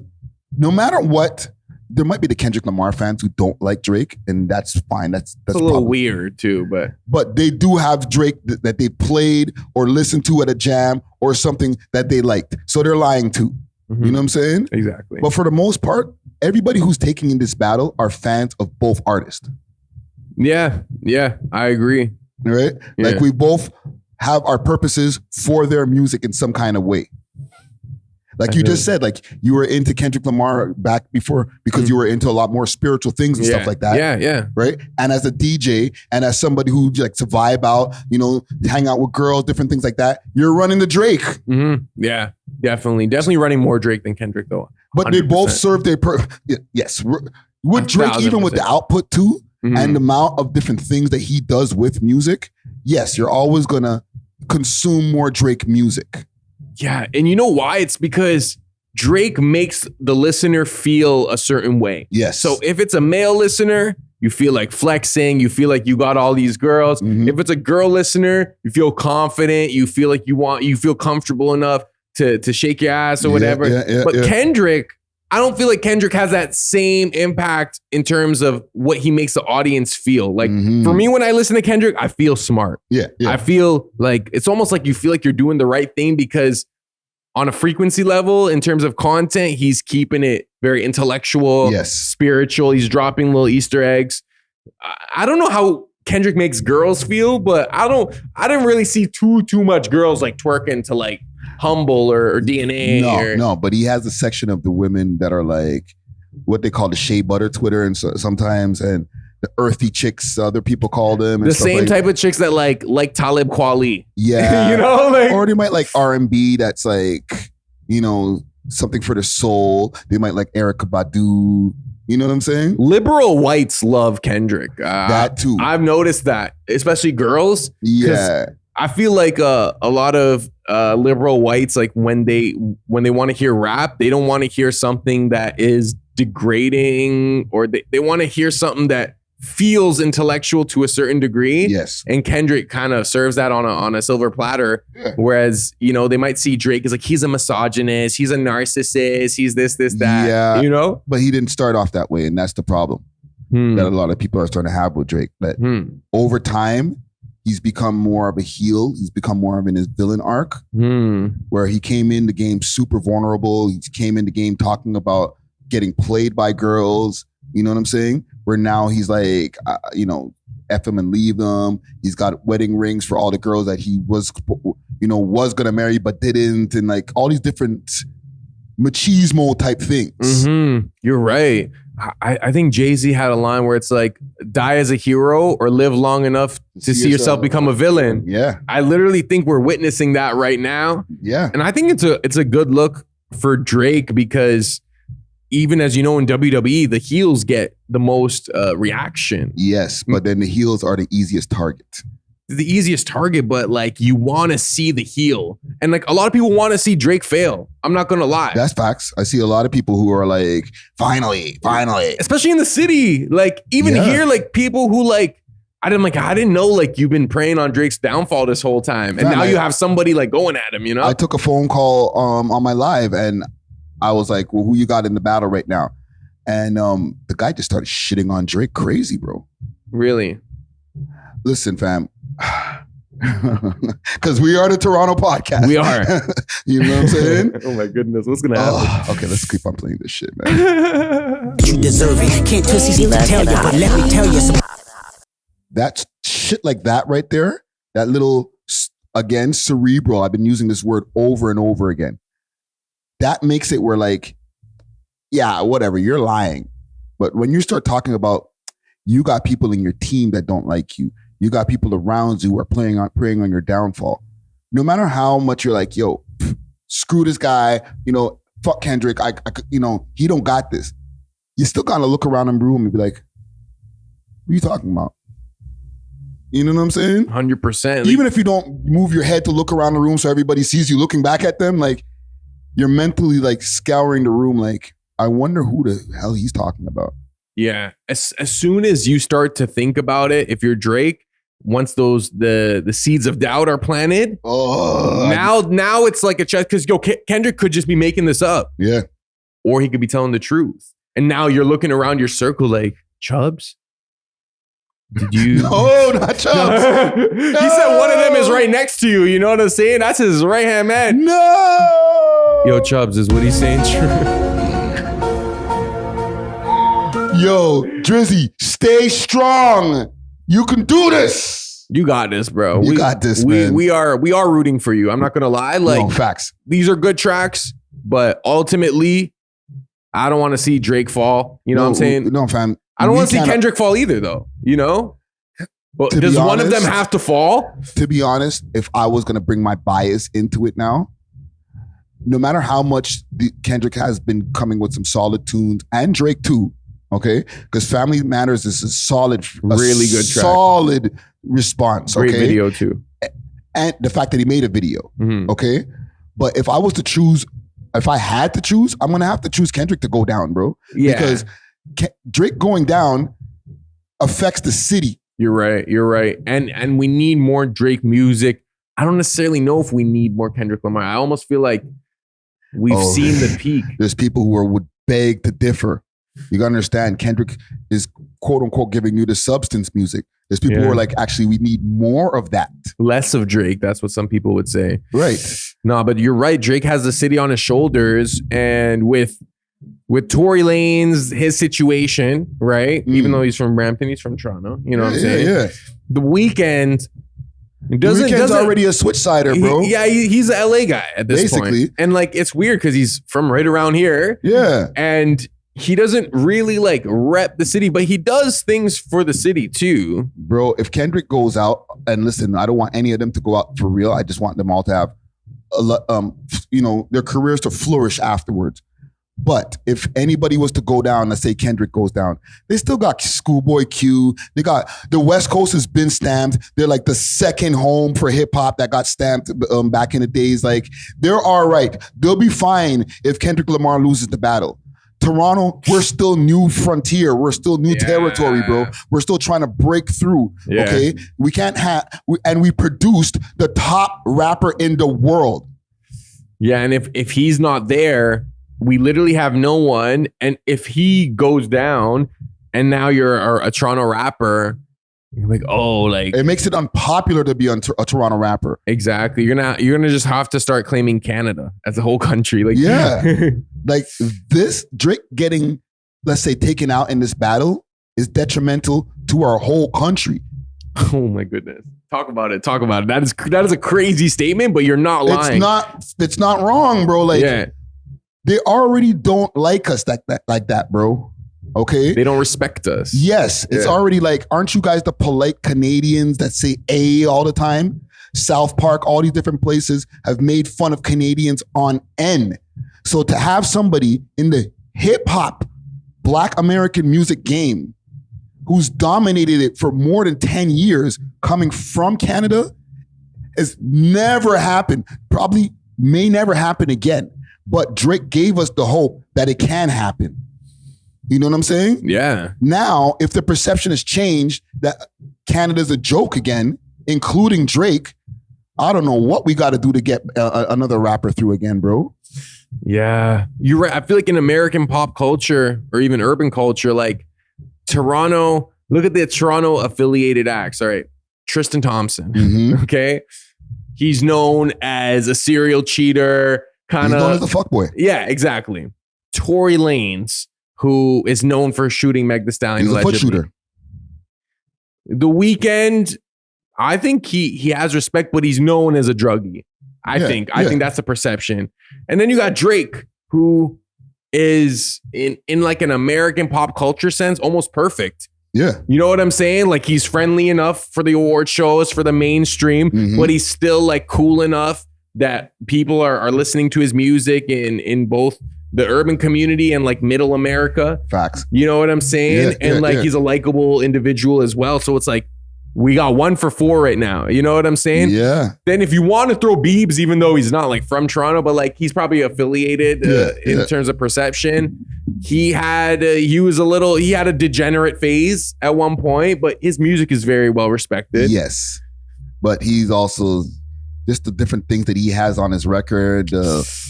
no matter what, there might be the Kendrick Lamar fans who don't like Drake, and that's fine. That's a little weird too, but they do have Drake that they played or listened to at a jam or something that they liked. So they're lying too. You know what I'm saying? Exactly. But for the most part, everybody who's taking in this battle are fans of both artists. Yeah, I agree. Right? Yeah. Like we both have our purposes for their music in some kind of way. Like you just said, like you were into Kendrick Lamar back before because you were into a lot more spiritual things and stuff like that. Yeah. Right? And as a DJ and as somebody who likes to vibe out, hang out with girls, different things like that, you're running the Drake. Yeah, definitely running more Drake than Kendrick though. 100%. But they both serve their yes. With Drake, even with the output too, and the amount of different things that he does with music, yes, you're always gonna consume more Drake music. Yeah, and you know why? It's because Drake makes the listener feel a certain way. Yes. So if it's a male listener, you feel like flexing, you feel like you got all these girls. If it's a girl listener, you feel confident, you feel like you feel comfortable enough to shake your ass or whatever. But Kendrick, I don't feel like Kendrick has that same impact in terms of what he makes the audience feel. Like for me, when I listen to Kendrick, I feel smart. Yeah. I feel like it's almost like you feel like you're doing the right thing because on a frequency level, in terms of content, he's keeping it very intellectual, spiritual. He's dropping little Easter eggs. I don't know how Kendrick makes girls feel, but I didn't really see too much girls like twerking to like Humble or DNA. No, but he has a section of the women that are like what they call the shea butter Twitter, and sometimes and the earthy chicks, other people call them. And the same like type of chicks that like Talib Kweli. Yeah, or they might like R&B. That's like something for the soul. They might like Eric Badu. You know what I'm saying? Liberal whites love Kendrick. That too. I've noticed that, especially girls. Yeah. I feel like a lot of liberal whites, like when they want to hear rap, they don't want to hear something that is degrading, or they want to hear something that feels intellectual to a certain degree. Yes. And Kendrick kind of serves that on a silver platter. Yeah. Whereas, they might see Drake as like, he's a misogynist, he's a narcissist, he's this, that, But he didn't start off that way. And that's the problem that a lot of people are starting to have with Drake. That over time, he's become more of a heel. He's become more of in his villain arc where he came in the game super vulnerable. He came in the game talking about getting played by girls. You know what I'm saying? Where now he's like, F him and leave them. He's got wedding rings for all the girls that he was going to marry but didn't. And like all these different machismo type things. You're right. I think Jay-Z had a line where it's like, die as a hero or live long enough to see yourself become a villain. Yeah. I literally think we're witnessing that right now. Yeah. And I think it's a good look for Drake because even as you know, in WWE, the heels get the most reaction. Yes, but then the heels are the easiest target. the easiest target, but like you want to see the heel. And like a lot of people want to see Drake fail. I'm not going to lie. That's facts. I see a lot of people who are like, finally. Especially in the city. Like even here, like people who like, I didn't know like you've been preying on Drake's downfall this whole time. And now you have somebody like going at him, you know? I took a phone call on my live and I was like, well, who you got in the battle right now? And the guy just started shitting on Drake crazy, bro. Really? Listen, fam. Because we are the Toronto podcast. We are. You know what I'm saying? Oh my goodness. What's going to happen? Okay, let's keep on playing this shit, man. You deserve it. Can't twist these to tell you, but let me tell you some. That's shit like that right there. That little, again, cerebral. I've been using this word over and over again. That makes it where like, yeah, whatever, you're lying. But when you start talking about you got people in your team that don't like you, you got people around you who are preying on your downfall. No matter how much you're like, yo, screw this guy, you know, fuck Kendrick, I you know, he don't got this. You still gotta look around in the room and be like, what are you talking about? You know what I'm saying? 100%. Even if you don't move your head to look around the room so everybody sees you looking back at them, like you're mentally like scouring the room like, I wonder who the hell he's talking about. Yeah. As soon as you start to think about it, if you're Drake, once the seeds of doubt are planted, now it's like a chess, because Kendrick could just be making this up. Yeah. Or he could be telling the truth. And now you're looking around your circle like, Chubbs? Did you? No, not Chubbs. He said one of them is right next to you. You know what I'm saying? That's his right-hand man. No. Yo, Chubbs, is what he's saying true? Yo, Drizzy, stay strong. You can do this. You got this, bro. You got this, man. We are rooting for you. I'm not gonna lie. Like, no, facts. These are good tracks, but ultimately, I don't want to see Drake fall. You know what I'm saying? No, fam. I don't want to see Kendrick fall either, though. You know? Well, does one of them have to fall? To be honest, if I was gonna bring my bias into it now, no matter how much Kendrick has been coming with some solid tunes, and Drake too. Okay, because Family Matters is really good track. Solid response. Great okay? video too, and the fact that he made a video. Mm-hmm. Okay, but if I had to choose, I'm gonna have to choose Kendrick to go down, bro. Yeah, because Drake going down affects the city. You're right, and we need more Drake music. I don't necessarily know if we need more Kendrick Lamar. I almost feel like we've seen the peak. There's people who would beg to differ. You gotta understand, Kendrick is quote unquote giving you the substance music. There's people who are like, actually, we need more of that. Less of Drake. That's what some people would say. Right. No, but you're right. Drake has the city on his shoulders, and with Tory Lanez, his situation, right? Even though he's from Brampton, he's from Toronto. You know what I'm saying? Yeah. The Weeknd. Weeknd's already a switch sider, bro. He's an LA guy at this point. And like, it's weird because he's from right around here. Yeah. And he doesn't really like rep the city, but he does things for the city too. Bro, if Kendrick goes out, and listen, I don't want any of them to go out for real. I just want them all to have, their careers to flourish afterwards. But if anybody was to go down, let's say Kendrick goes down, they still got Schoolboy Q. They got the West Coast has been stamped. They're like the second home for hip hop that got stamped back in the days. Like, they're all right. They'll be fine if Kendrick Lamar loses the battle. Toronto, we're still new frontier. We're still new territory, bro. We're still trying to break through. Yeah. Okay, we can't and we produced the top rapper in the world. Yeah, and if he's not there, we literally have no one. And if he goes down, and now you're a Toronto rapper, you're like, it makes it unpopular to be a Toronto rapper. Exactly. You're gonna just have to start claiming Canada as a whole country. Like, yeah, like this Drake getting, let's say, taken out in this battle is detrimental to our whole country. Oh my goodness. Talk about it. That is a crazy statement, but you're not lying. It's not wrong, bro. Like, they already don't like us like that, bro. Okay? They don't respect us. Yes. It's already like, aren't you guys the polite Canadians that say A all the time? South Park, all these different places have made fun of Canadians on N. So to have somebody in the hip hop Black American music game who's dominated it for more than 10 years coming from Canada has never happened. Probably may never happen again. But Drake gave us the hope that it can happen. You know what I'm saying? Yeah. Now, if the perception has changed that Canada's a joke again, including Drake, I don't know what we got to do to get another rapper through again, bro. Yeah. You're right. I feel like in American pop culture or even urban culture, like Toronto, look at the Toronto affiliated acts. All right. Tristan Thompson. Mm-hmm. Okay. He's known as a serial cheater, kind of. He's known as a fuckboy. Yeah, exactly. Tory Lanez, who is known for shooting Meg Thee Stallion. He's a allegedly. foot shooter. The Weeknd, I think he has respect, but he's known as a druggie. I think that's the perception. And then you got Drake, who is in like an American pop culture sense, almost perfect. Yeah. You know what I'm saying? Like he's friendly enough for the award shows, for the mainstream, but he's still like cool enough that people are listening to his music in both the urban community and like middle America. Facts. You know what I'm saying? He's a likable individual as well. So it's like, we got 1 for 4 right now. You know what I'm saying? Yeah. Then if you want to throw Biebs, even though he's not like from Toronto, but like he's probably affiliated in terms of perception. He had a degenerate phase at one point, but his music is very well respected. Yes. But he's also just the different things that he has on his record,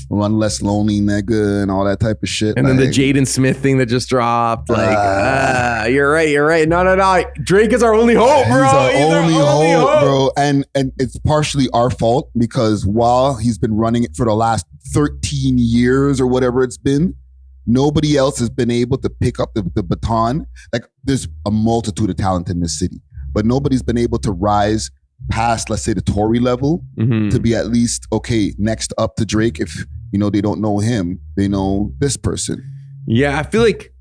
One Less Lonely Nigga and all that type of shit. And then the Jaden Smith thing that just dropped. You're right. No. Drake is our only hope, bro. He's our only hope, bro. And it's partially our fault because while he's been running it for the last 13 years or whatever it's been, nobody else has been able to pick up the baton. Like there's a multitude of talent in this city, but nobody's been able to rise past, let's say, the Tory level to be at least, okay, next up to Drake. If, they don't know him, they know this person. Yeah, I feel like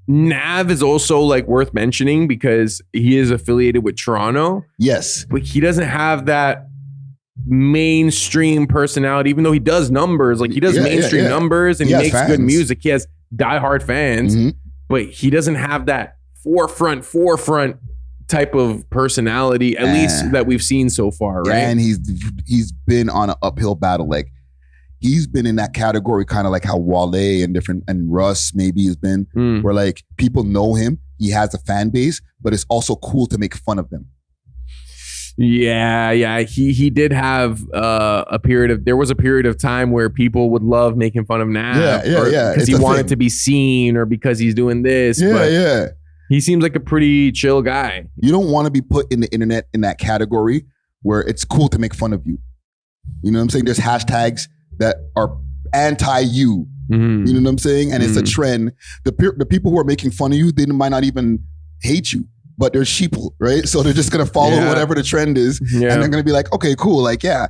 Nav is also like worth mentioning because he is affiliated with Toronto. Yes. But he doesn't have that mainstream personality, even though he does numbers. Like he does mainstream numbers and he makes good music. He has diehard fans, but he doesn't have that forefront type of personality, at least that we've seen so far, right? And he's been on an uphill battle. Like he's been in that category, kind of like how Wale and Russ maybe has been, where like people know him, he has a fan base, but it's also cool to make fun of them. Yeah. He did have there was a period of time where people would love making fun of Nav. Yeah. Because he wanted to be seen or because he's doing this. Yeah. He seems like a pretty chill guy. You don't want to be put in the internet in that category where it's cool to make fun of you. You know what I'm saying? There's hashtags that are anti-you. You know what I'm saying? And it's a trend. The people who are making fun of you, they might not even hate you, but they're sheeple, right? So they're just going to follow whatever the trend is. And they're going to be like, okay, cool. Like, I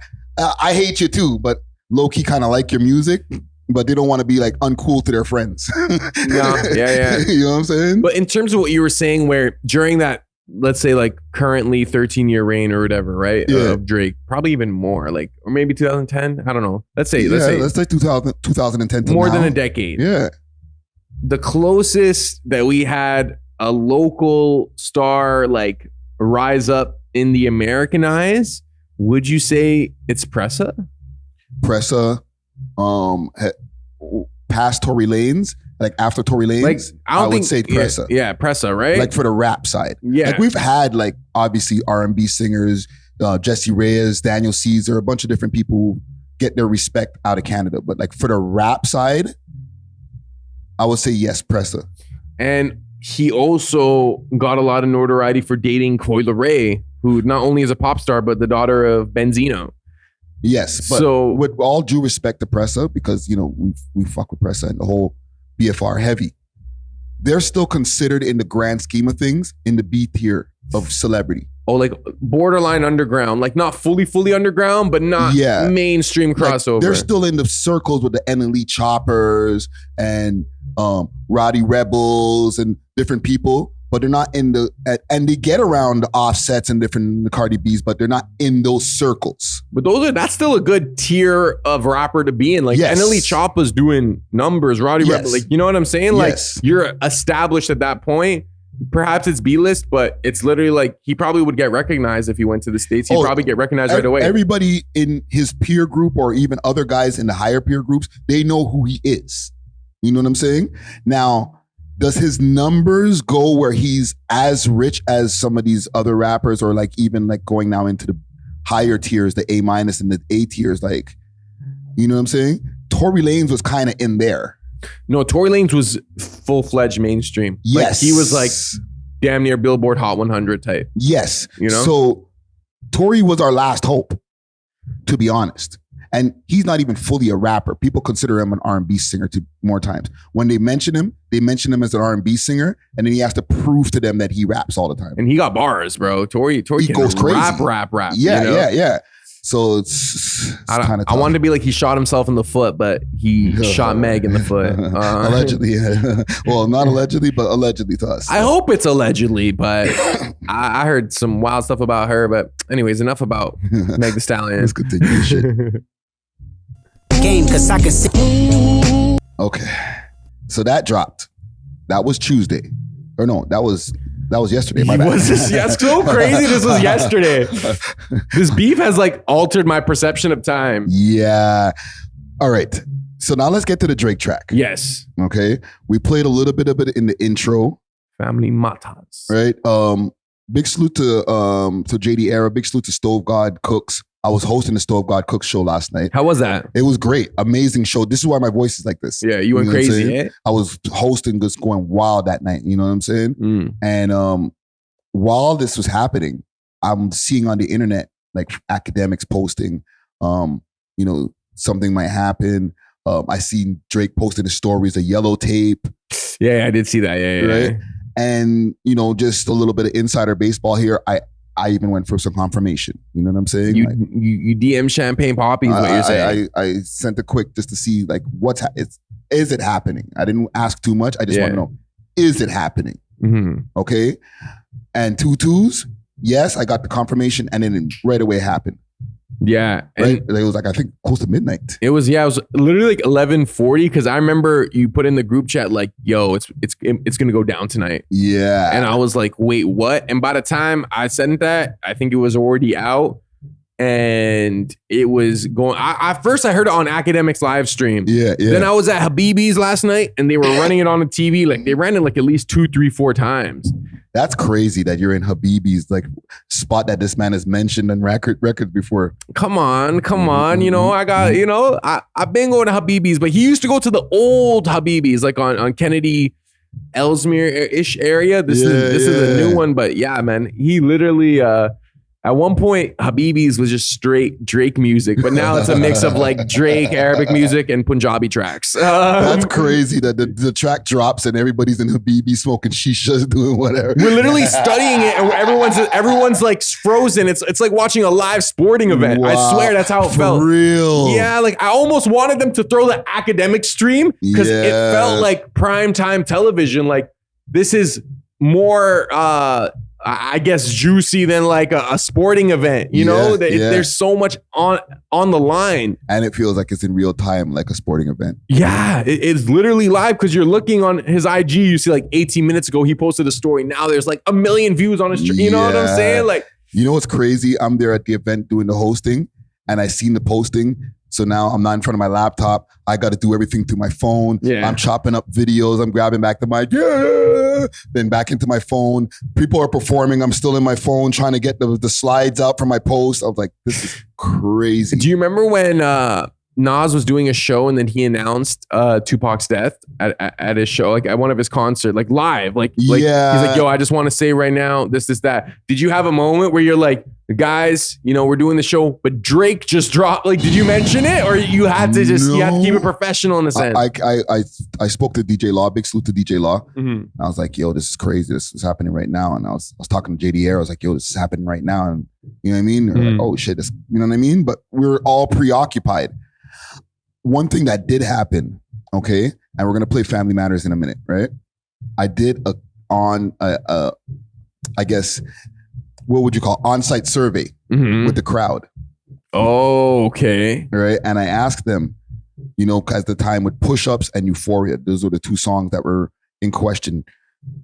hate you too, but low-key kind of like your music. But they don't want to be like uncool to their friends. Yeah. You know what I'm saying? But in terms of what you were saying, where during that, let's say like currently 13-year reign or whatever, right? Of Drake, probably even more, like, or maybe 2010. I don't know. Let's say 2010 to more now. than a decade. Yeah. The closest that we had a local star like rise up in the American eyes, would you say it's Pressa? Past Tory Lanez, like after Tory Lanez, like, I would say Pressa. Yeah, Pressa, right? Like for the rap side. Yeah. Like we've had like obviously R&B singers, Jesse Reyes, Daniel Caesar, a bunch of different people who get their respect out of Canada. But like for the rap side, I would say yes, Pressa. And he also got a lot of notoriety for dating Coi Leray, who not only is a pop star, but the daughter of Benzino. Yes, but so with all due respect to Pressa, because we fuck with Pressa and the whole BFR heavy, they're still considered in the grand scheme of things in the B tier of celebrity. Oh, like borderline underground, like not fully underground, but not mainstream crossover. Like they're still in the circles with the NLE Choppers and Roddy Rebels and different people. But they're not in and they get around the Offsets and the Cardi B's, but they're not in those circles. But that's still a good tier of rapper to be in. Like NLE Choppa's doing numbers, Roddy Rebel, like, you know what I'm saying? Like you're established at that point. perhaps it's B-list, but it's literally like he probably would get recognized if he went to the States. He'd probably get recognized right away. Everybody in his peer group or even other guys in the higher peer groups, they know who he is. You know what I'm saying? Now, does his numbers go where he's as rich as some of these other rappers, or like even like going now into the higher tiers, the A- and the A tiers? Like, you know what I'm saying? Tory Lanez was kind of in there. No, Tory Lanez was full-fledged mainstream. Yes. Like, he was like damn near Billboard Hot 100 type. Yes. You know? So Tory was our last hope, to be honest. And he's not even fully a rapper. People consider him an R&B singer more times. When they mention him as an R&B singer, and then he has to prove to them that he raps all the time. And he got bars, bro. Tory he can goes crazy. Rap. Yeah, you know? yeah. So it's kind of tough. I wanted to be like he shot himself in the foot, but he shot Meg in the foot. Allegedly. Well, not allegedly, but allegedly to us. I hope it's allegedly, but I heard some wild stuff about her. But anyways, enough about Meg the Stallion. Let's continue this shit. Game, cause I can see. Okay. So that dropped. That was Tuesday. Or no, that was yesterday. My bad. Was this so crazy? This was yesterday. This beef has like altered my perception of time. Yeah. All right. So now let's get to the Drake track. Yes. Okay. We played a little bit of it in the intro. Family matters. Right. Big salute to JD Era. Big salute to Stove God Cooks. I was hosting the Stove God Cooks show last night. How was that? It was great. Amazing show. This is why my voice is like this. Yeah, you went know what I'm crazy, saying? eh? I was hosting, just going wild that night. You know what I'm saying? Mm. And while this was happening, I'm seeing on the internet like academics posting, something might happen. I seen Drake posting his stories, a yellow tape. Yeah, I did see that. Yeah. Right. And just a little bit of insider baseball here. I even went for some confirmation. You know what I'm saying? You DM Champagne Poppy is what you're saying. I sent a quick just to see like is it happening? I didn't ask too much. I just want to know, is it happening? Mm-hmm. Okay. And 2 twos, yes, I got the confirmation, and then it right away happened. Yeah. Right? It was like, I think close to midnight. It was literally like 11:40 because I remember you put in the group chat like, yo, it's gonna go down tonight. Yeah. And I was like, wait, what? And by the time I sent that, I think it was already out. And it was going. First I heard it on Academics live stream. Yeah. Then I was at Habibi's last night, and they were running it on the TV. Like they ran it like at least 2, 3, 4 times. That's crazy that you're in Habibi's like spot that this man has mentioned on records before. Come on. I got I've been going to Habibi's, but he used to go to the old Habibi's like on Kennedy, Ellesmere-ish area. This is a new one, but yeah, man, he literally. At one point, Habibi's was just straight Drake music, but now it's a mix of like Drake, Arabic music, and Punjabi tracks. That's crazy that the track drops and everybody's in Habibi smoking shisha, doing whatever. We're literally studying it, and everyone's like frozen. It's like watching a live sporting event. Wow. I swear that's how it felt. For real. Yeah, like I almost wanted them to throw the academic stream because it felt like primetime television. Like this is more I guess juicy than like a sporting event, there's so much on the line. And it feels like it's in real time, like a sporting event. Yeah, it's literally live because you're looking on his IG. You see like 18 minutes ago, he posted a story. Now there's like 1 million views on his, you know what I'm saying? Like, you know what's crazy? I'm there at the event doing the hosting and I seen the posting. So now I'm not in front of my laptop. I got to do everything through my phone. Yeah. I'm chopping up videos. I'm grabbing back the mic. Yeah. Then back into my phone. People are performing. I'm still in my phone trying to get the slides out from my post. I was like, this is crazy. Do you remember when Nas was doing a show and then he announced Tupac's death at his show, like at one of his concerts, like live, like he's like, yo, I just want to say right now, this, that. Did you have a moment where you're like, guys, we're doing the show, but Drake just dropped, like, did you mention it? Or you had to you had to keep it professional in a sense? I spoke to DJ Law, big salute to DJ Law. Mm-hmm. I was like, yo, this is crazy. This is happening right now. And I was talking to JD Air. I was like, yo, this is happening right now. And you know what I mean? Like, oh shit, this, you know what I mean? But we're all preoccupied. One thing that did happen, okay, and we're gonna play Family Matters in a minute, right? I did I guess, what would you call on-site survey with the crowd. Oh, okay. Right, and I asked them, as the time with Push-Ups and Euphoria, those were the 2 songs that were in question.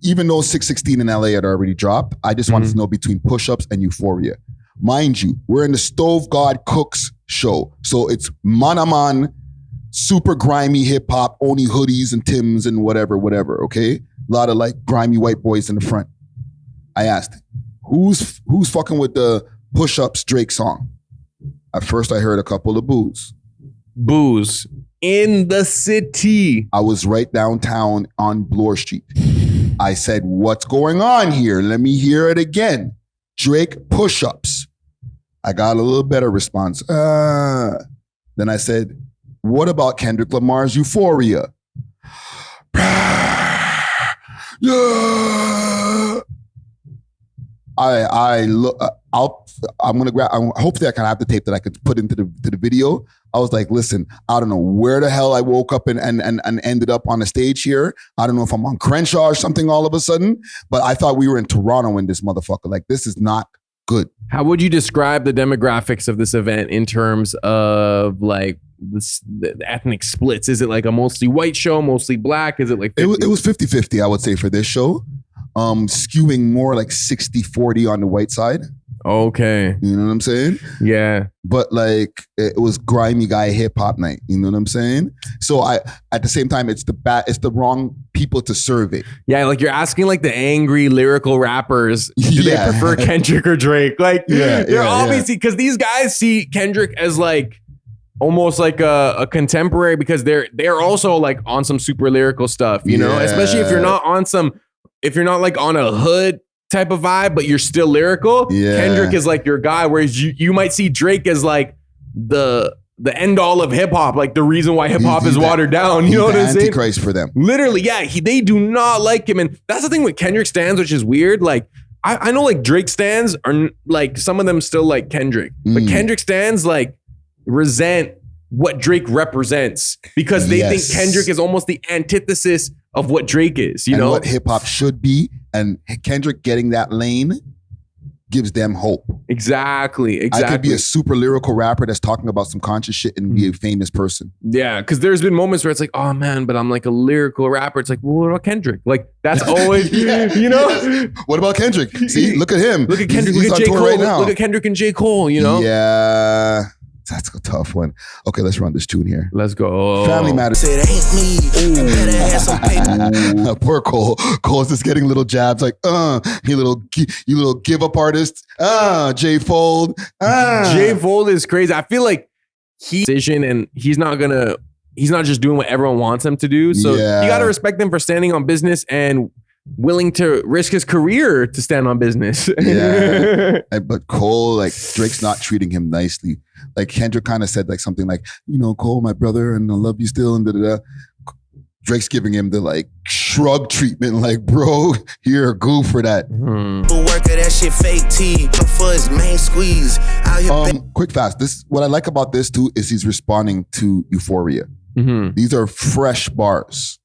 even though 616 in LA had already dropped, I just wanted to know between Push-Ups and Euphoria. Mind you, we're in the Stove God Cooks show. So it's man a man, super grimy hip hop, only hoodies and Tims and whatever, okay? A lot of like grimy white boys in the front. I asked, who's fucking with the Push-Ups Drake song? At first I heard a couple of boos. Boos in the city. I was right downtown on Bloor Street. I said, what's going on here? Let me hear it again. Drake Push-Ups. I got a little better response. Then I said, what about Kendrick Lamar's Euphoria? Yeah. I'm gonna grab. Hopefully, I can have the tape that I could put into the video. I was like, listen, I don't know where the hell I woke up and ended up on a stage here. I don't know if I'm on Crenshaw or something all of a sudden, but I thought we were in Toronto in this motherfucker. Like, this is not good. How would you describe the demographics of this event in terms of like the ethnic splits? Is it like a mostly white show, mostly black? Is it like 50? It was 50-50, I would say, for this show. Skewing more like 60-40 on the white side. Okay. You know what I'm saying? Yeah. But like it was grimy guy hip hop night. You know what I'm saying? So at the same time, it's the wrong people to serve it. Yeah, like you're asking like the angry lyrical rappers, do they prefer Kendrick or Drake? Like they're obviously, because these guys see Kendrick as like almost like a contemporary, because they're also like on some super lyrical stuff, you know? Especially if you're not like on a hood type of vibe, but you're still lyrical. Yeah. Kendrick is like your guy, whereas you might see Drake as like the end all of hip hop, like the reason why hip hop is watered down. You know what I'm saying? Antichrist for them. Literally, yeah. They do not like him, and that's the thing with Kendrick stans, which is weird. Like I know like Drake stans are like, some of them still like Kendrick, but Kendrick stans like resent what Drake represents, because they think Kendrick is almost the antithesis of what Drake is, you know? What hip hop should be, and Kendrick getting that lane gives them hope. Exactly. I could be a super lyrical rapper that's talking about some conscious shit and be a famous person. Yeah, because there's been moments where it's like, oh man, but I'm like a lyrical rapper. It's like, well, what about Kendrick? Like that's always, you know? Yes. What about Kendrick? See, look at him. Look at Kendrick. He's look at J. Cole. Right now. Look at Kendrick and J. Cole, you know? Yeah. That's a tough one. Okay, let's run this tune here. Let's go. Family Matters. It ain't me. You better have some paper. Poor Cole. Cole's just getting little jabs like, you little give up artist. J. Fold. J. Fold is crazy. I feel like he's not just doing what everyone wants him to do. So you got to respect him for standing on business and willing to risk his career to stand on business. Yeah. But Cole, like Drake's not treating him nicely. Like Kendrick kind of said like something like, you know, Cole, my brother, and I love you still, and da-da-da. Drake's giving him the like shrug treatment, like, bro, you're a goof for that. Worker, that shit fake T for his main squeeze. Quick fast. What I like about this too is he's responding to Euphoria. These are fresh bars.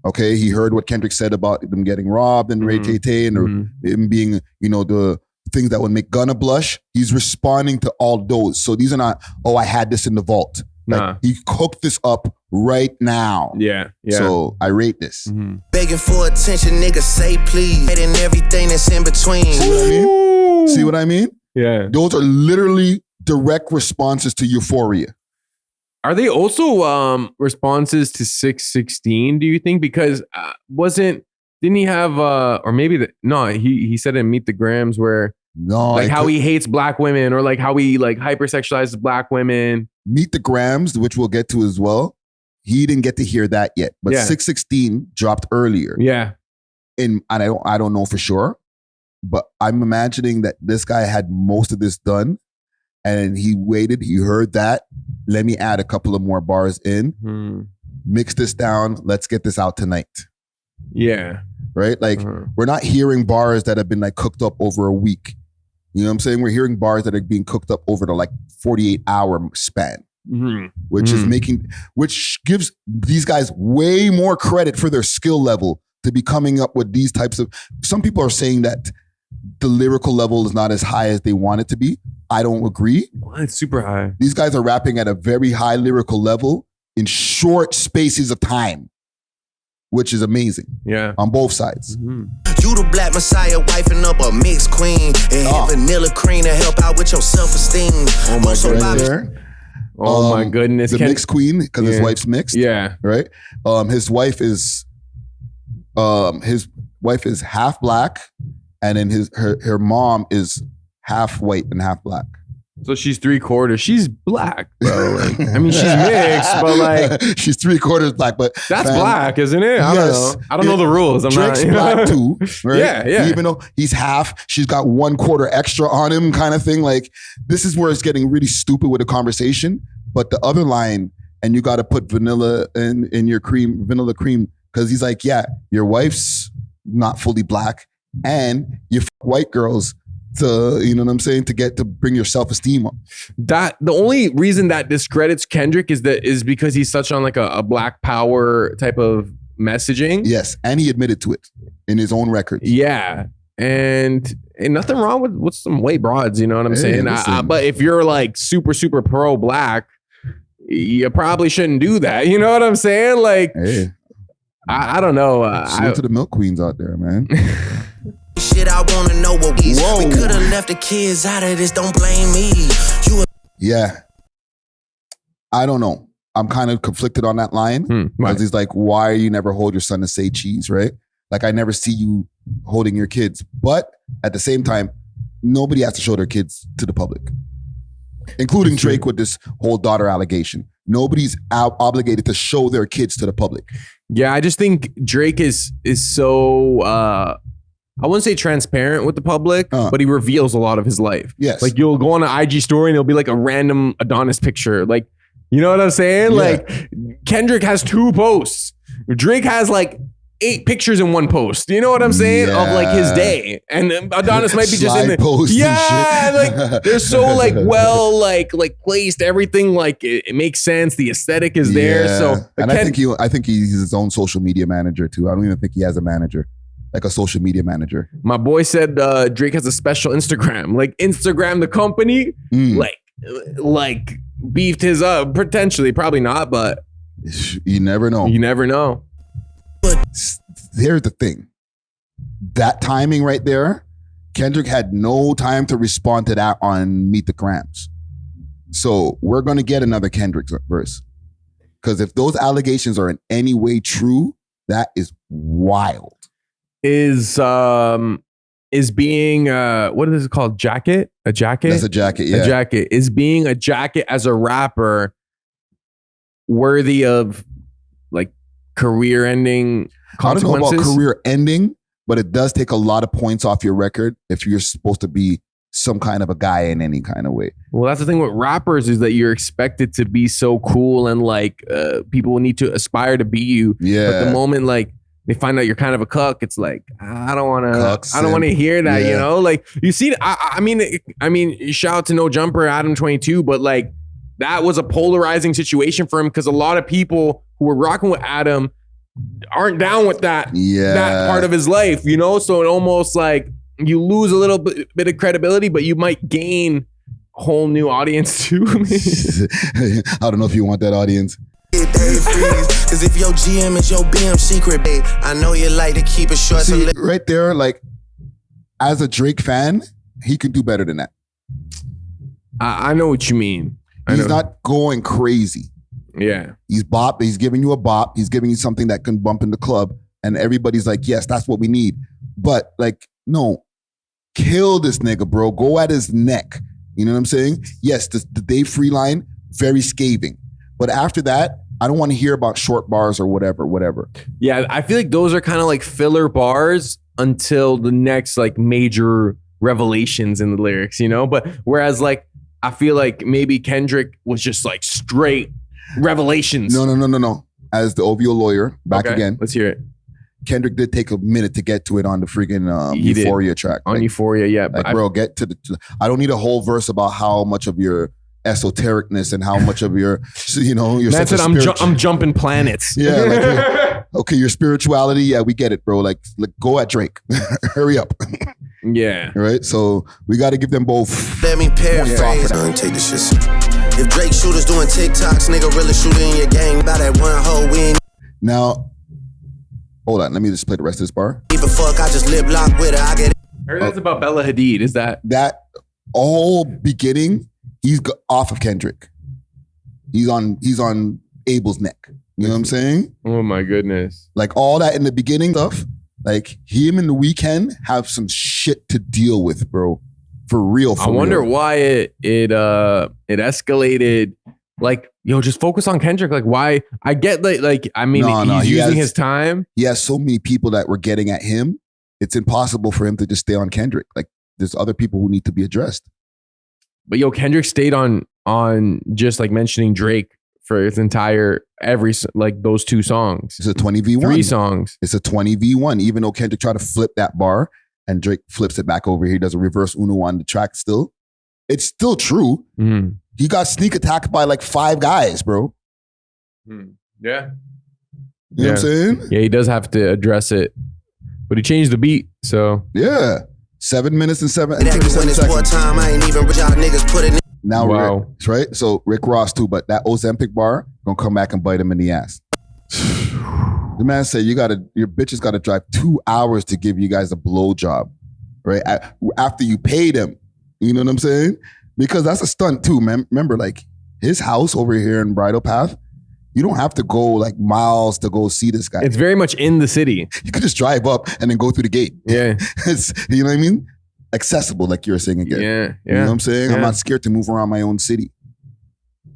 Okay, he heard what Kendrick said about them getting robbed and Ray Tay and him being, you know, the things that would make Gunna blush. He's responding to all those. So these are not, oh, I had this in the vault. Like, he cooked this up right now. Yeah. So I rate this. Begging for attention, nigga, say please. And everything that's in between. See what I mean? Yeah. Those are literally direct responses to Euphoria. Are they also responses to 616, do you think? Because didn't he have or maybe he said in Meet the Grams where how he hates black women, or like how he like hypersexualizes black women. Meet the Grams, which we'll get to as well. He didn't get to hear that yet, but 616 dropped earlier. Yeah. And I don't know for sure, but I'm imagining that this guy had most of this done. And he waited, he heard that. Let me add a couple of more bars in. Mix this down. Let's get this out tonight. Yeah. Right? Like, we're not hearing bars that have been like cooked up over a week. You know what I'm saying? We're hearing bars that are being cooked up over the like 48-hour span. Which gives these guys way more credit for their skill level to be coming up with these types of. Some people are saying that the lyrical level is not as high as they want it to be. I don't agree. Well, it's super high. These guys are rapping at a very high lyrical level in short spaces of time which is amazing. Yeah. On both sides. Mm-hmm. You the black messiah, wifing up a mixed queen, and vanilla cream to help out with your self-esteem. Oh my Right there. Oh my goodness. The mixed queen, because his wife's mixed. Yeah. Right? His wife is half black, and then her mom is half white and half black. So she's 3/4. She's black, bro. Like, I mean, she's mixed, but like she's 3/4 black. But that's black, isn't it? I don't know. I don't know the rules. Drake's black too, right? Yeah. Even though he's half, she's got 1/4 extra on him, kind of thing. Like this is where it's getting really stupid with the conversation. But the other line, and you got to put vanilla in your cream, vanilla cream, because he's like, yeah, your wife's not fully black, and you white girls. To, you know what I'm saying, to bring your self-esteem up. That the only reason that discredits Kendrick is because he's such on like a black power type of messaging. Yes, and he admitted to it in his own records. Yeah, and nothing wrong with some white broads, you know what I'm saying? But if you're like super pro black, you probably shouldn't do that. You know what I'm saying? Like, hey, I don't know. Salute to the milk queens out there, man. Shit, I wanna know what we could have left the kids out of this. Don't blame me. Yeah, I don't know. I'm kind of conflicted on that line because he's like, "Why you never hold your son to say cheese?" Right? Like I never see you holding your kids, but at the same time, nobody has to show their kids to the public, including Drake with this whole daughter allegation. Nobody's obligated to show their kids to the public. Yeah, I just think Drake is so. I wouldn't say transparent with the public, but he reveals a lot of his life. Yes. Like you'll go on an IG story and it'll be like a random Adonis picture. Like, you know what I'm saying? Yeah. Like Kendrick has 2 posts. Drake has like 8 pictures in one post. You know what I'm saying? Yeah. Of like his day. And Adonis might be just in the post. Yeah. Like they're so like well like placed. Everything like it makes sense. The aesthetic is there. So and I think he's his own social media manager too. I don't even think he has a manager. Like a social media manager. My boy said Drake has a special Instagram. Like Instagram, the company, like beefed his up. Potentially, probably not, but you never know. You never know. Here's the thing. That timing right there, Kendrick had no time to respond to that on Meet the Cramps. So we're going to get another Kendrick verse. Because if those allegations are in any way true, that is wild. Is being what is it called? Jacket? A jacket? That's a jacket, yeah. A jacket. Is being a jacket as a rapper worthy of like career ending consequences? I don't know about career ending, but it does take a lot of points off your record if you're supposed to be some kind of a guy in any kind of way. Well, that's the thing with rappers is that you're expected to be so cool and like people need to aspire to be you. Yeah. But the moment like they find out you're kind of a cuck, it's like I don't want to hear that, you know? Like you see, I mean, shout out to No Jumper, Adam 22, but like that was a polarizing situation for him because a lot of people who were rocking with Adam aren't down with that part of his life, you know? So it almost like you lose a little bit of credibility, but you might gain a whole new audience too. I don't know if you want that audience. Cause if your GM is your BM secret, babe, I know you like to keep it short. See, right there, like as a Drake fan, he could do better than that. I know what you mean. He's not going crazy. Yeah. He's giving you a bop. He's giving you something that can bump in the club. And everybody's like, yes, that's what we need. But like, no, kill this nigga, bro. Go at his neck. You know what I'm saying? Yes, the Dave Free line, very scathing. But after that, I don't want to hear about short bars or whatever. Yeah, I feel like those are kind of like filler bars until the next like major revelations in the lyrics, you know? But whereas like, I feel like maybe Kendrick was just like straight revelations. No. As the O.W.O lawyer, back again. Let's hear it. Kendrick did take a minute to get to it on the freaking Euphoria track. On Euphoria, yeah. Like, bro, get to the... I don't need a whole verse about how much of your esotericness and how much of your, you know, your sense of I'm jumping planets. Yeah, like, okay, your spirituality, yeah, we get it, bro. Like go at Drake. Hurry up. Yeah. Right? So we got to give them both. Let me paraphrase. Take this shit. If Drake shooters doing TikToks, nigga really shooting in your gang by that one hoe win. Now, Hold on, let me just play the rest of this bar. Give a fuck, I just lip lock with her. I get I heard that's about Bella Hadid. Is that? That all beginning, he's off of Kendrick. He's on A.W.O.L's neck. You know what I'm saying? Oh my goodness. Like all that in the beginning stuff, like him and The Weeknd have some shit to deal with, bro. For real. I wonder why it escalated. Like, yo, just focus on Kendrick. Like, why? I get like I mean, he's using his time. He has so many people that were getting at him. It's impossible for him to just stay on Kendrick. Like, there's other people who need to be addressed. But yo, Kendrick stayed on just like mentioning Drake for its entire those 2 songs. It's a 20v1. 3 songs. It's a 20v1. Even though Kendrick tried to flip that bar and Drake flips it back over here, he does a reverse Uno on the track still. It's still true. Mm-hmm. He got sneak attacked by like 5 guys, bro. Yeah. You know what I'm saying? Yeah, he does have to address it. But he changed the beat, so. Yeah. 7 minutes and 7 when it's war time, I ain't even rich y'all niggas put it in. Now, wow. Rick, right? So Rick Ross too, but that Ozempic bar gonna come back and bite him in the ass. The man said your bitches gotta drive 2 hours to give you guys a blowjob, right? After you pay them, you know what I'm saying? Because that's a stunt too, man. Remember, like his house over here in Bridle Path, you don't have to go like miles to go see this guy. It's very much in the city. You could just drive up and then go through the gate. Yeah. You know what I mean? Accessible, like you were saying again. Yeah. You know what I'm saying? Yeah. I'm not scared to move around my own city.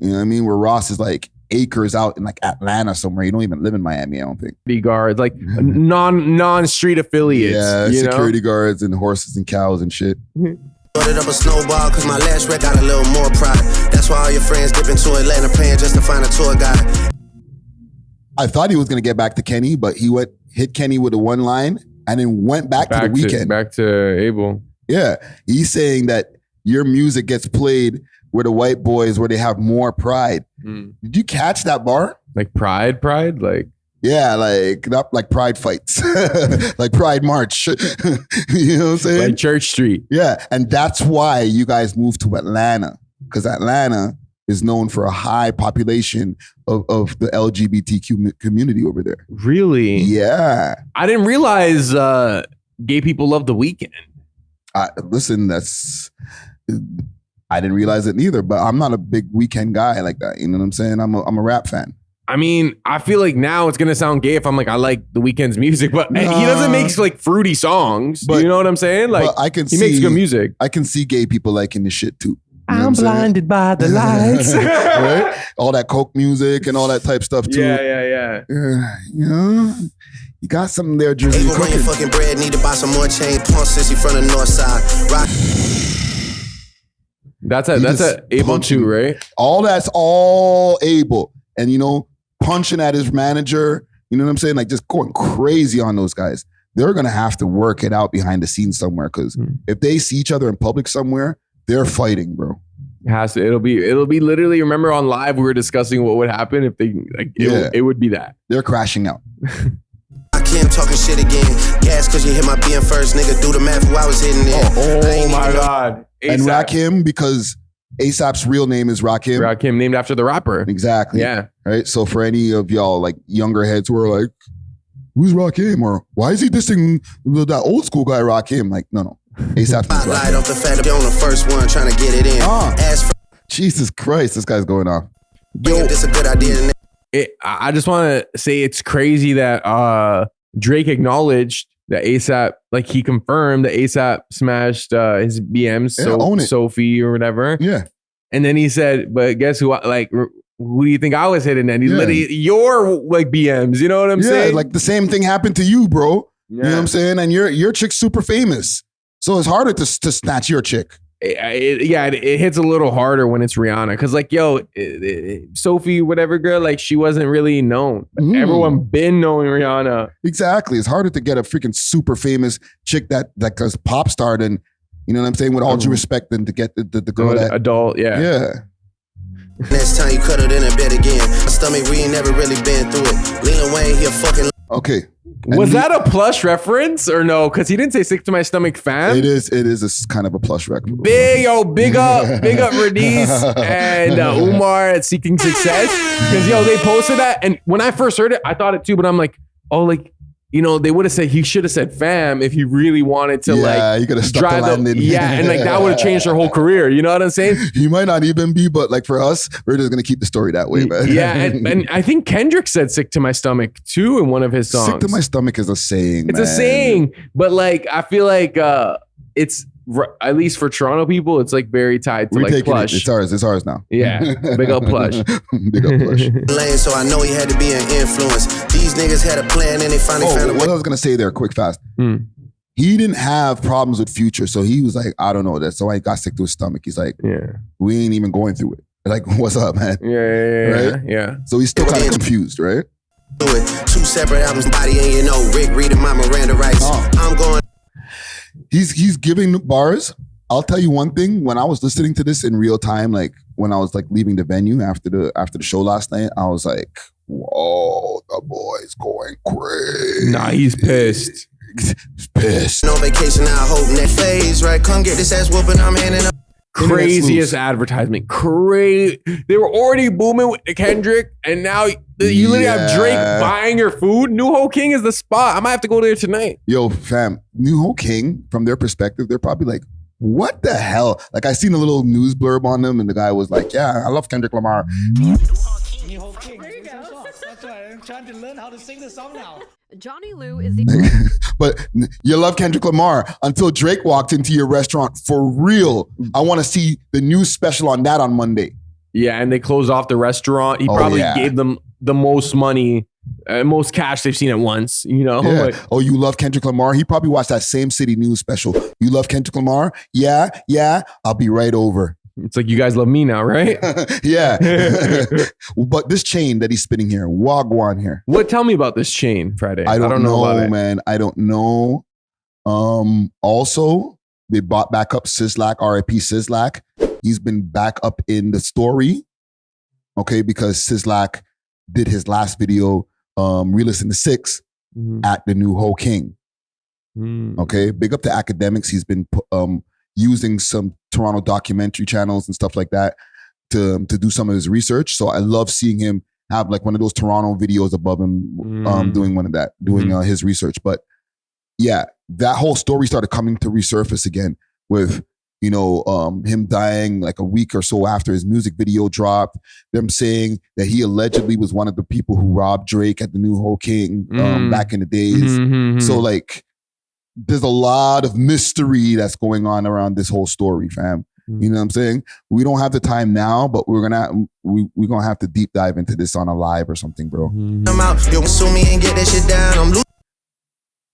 You know what I mean? Where Ross is like acres out in like Atlanta somewhere. You don't even live in Miami, I don't think. Security guards, like non-street affiliates. Yeah, you security know? guards and horses and cows and shit. Started up a snowball cause my last wreck got a little more pride. That's why all your friends dip into Atlanta paying just to find a tour guide. I thought he was gonna get back to Kenny, but he hit Kenny with a one line and then went back to The Weeknd. Back to A.W.O.L. Yeah, he's saying that your music gets played where the white boys, where they have more pride. Did you catch that bar? Like pride? Like, yeah, like not like pride fights, like Pride March. You know what I'm saying? like Church Street. Yeah, and that's why you guys moved to Atlanta, because Atlanta is known for a high population of the LGBTQ community over there. Really? Yeah. I didn't realize gay people love The Weeknd. Listen, I didn't realize it neither, but I'm not a big Weeknd guy like that. You know what I'm saying? I'm a rap fan. I mean, I feel like now it's gonna sound gay if I'm like, I like The Weeknd's music, but he doesn't make like fruity songs. But, you know what I'm saying? Like, he makes good music. I can see gay people liking this shit too. You know I'm blinded by the lights. Right? All that coke music and all that type stuff too. Yeah. You know, you got something there, Drizzy. Hey, run your fucking bread, need to buy some more chain. Punk sissy from the north side. Rock. That's a A.W.O.L too, right? All that's all A.W.O.L. And you know, punching at his manager, you know what I'm saying? Like just going crazy on those guys. They're gonna have to work it out behind the scenes somewhere, because if they see each other in public somewhere, they're fighting, bro. It'll be literally, remember on live we were discussing what would happen if they it would be that. They're crashing out. I can't talking shit again. Gas cause you hit my BM first, nigga. Do the math who I was hitting in. Oh my God. A$AP. And Rakim, because ASAP's real name is Rakim. Rakim, named after the rapper. Exactly. Yeah. Right. So for any of y'all like younger heads who are like, who's Rakim? Or why is he dissing that old school guy Rakim? Like, no. ASAP's name is Light Rakim. off the fat on the first one, trying to get it in. Ask for Jesus Christ, this guy's going off. yo, this a good idea. I just want to say it's crazy that Drake acknowledged that A$AP, like he confirmed that A$AP smashed his BMs, own it. Sophie or whatever. Yeah. And then he said, but guess who? Who do you think I was hitting? And he's literally your like BMs. You know what I'm saying? Like the same thing happened to you, bro. Yeah. You know what I'm saying? And your chick's super famous, so it's harder to snatch your chick. It hits a little harder when it's Rihanna, because like Sophie, whatever girl, like she wasn't really known. Everyone been knowing Rihanna. Exactly. It's harder to get a freaking super famous chick that goes pop star than, you know what I'm saying, with all due respect, than to get the girl that adult. Yeah. Next time you cut it in a bed again. My stomach, we ain't never really been through it. Lil Wayne here fucking. Okay. Was that a Plush reference or no? Because he didn't say "sick to my stomach," fam. It is a kind of a Plush record. Big up Radice and Umar at Seeking Success, because they posted that, and when I first heard it, I thought it too, but I'm like, oh, like you know, they would have said, he should have said fam if he really wanted to you could have stuck drive the landing. and like that would have changed their whole career. You know what I'm saying? He might not even be, but like for us, we're just going to keep the story that way, man. Yeah. And I think Kendrick said sick to my stomach too in one of his songs. Sick to my stomach is a saying, It's a saying, but like, I feel like it's, at least for Toronto people, it's like very tied to like Plush. It's ours now. Yeah, big up Plush. Big up Plush. So I know he had to be an influence. These niggas had a plan and they finally found a way. What I was gonna say there, quick fast. He didn't have problems with Future, so he was like, I don't know, that's why he got sick to his stomach. He's like, we ain't even going through it. Like, what's up, man? Yeah. So he's still kind of confused, right? Do it. 2 separate albums, body and you know, Rick reading my Miranda rights. I'm going. He's giving bars. I'll tell you one thing. When I was listening to this in real time, like when I was like leaving the venue after the show last night, I was like, whoa, the boy's going crazy. Nah, he's pissed. He's pissed. No vacation, I hope next phase, right? Come get this ass whooping, I'm handing up. Craziest advertisement. Crazy. They were already booming with Kendrick, and now you literally have Drake buying your food. New Ho King is the spot. I might have to go there tonight. Yo, fam, New Ho King, from their perspective, they're probably like, what the hell? Like, I seen a little news blurb on them, and the guy was like, yeah, I love Kendrick Lamar. New Ho King. That's right. I'm trying to learn how to sing the song now. Johnny Lou is the But you love Kendrick Lamar until Drake walked into your restaurant for real. I want to see the new special on that on Monday. Yeah, and they closed off the restaurant. He probably gave them the most money, most cash they've seen at once, you know? Yeah. Like, oh, you love Kendrick Lamar? He probably watched that same City News special. You love Kendrick Lamar? Yeah, I'll be right over. it's like, you guys love me now, right? Yeah. But this chain that he's spinning here, Wagwan here. Tell me about this chain, Friday. I don't know about it, man. I don't know. Also, they bought back up Sizzlack, R.I.P. Sizzlack. He's been back up in the story, okay, because Sizzlack did his last video, Realist in the Six, at the New Ho King. Okay, big up to Academics. He's been using some Toronto documentary channels and stuff like that to do some of his research. So I love seeing him have like one of those Toronto videos above him doing his research. But yeah, that whole story started coming to resurface again with, you know, him dying like a week or so after his music video dropped, them saying that he allegedly was one of the people who robbed Drake at the New Ho King back in the days. So like, there's a lot of mystery that's going on around this whole story, fam. You know what I'm saying? We don't have the time now, but we're gonna have to deep dive into this on a live or something, bro. I'm out, you sue me and get that shit down.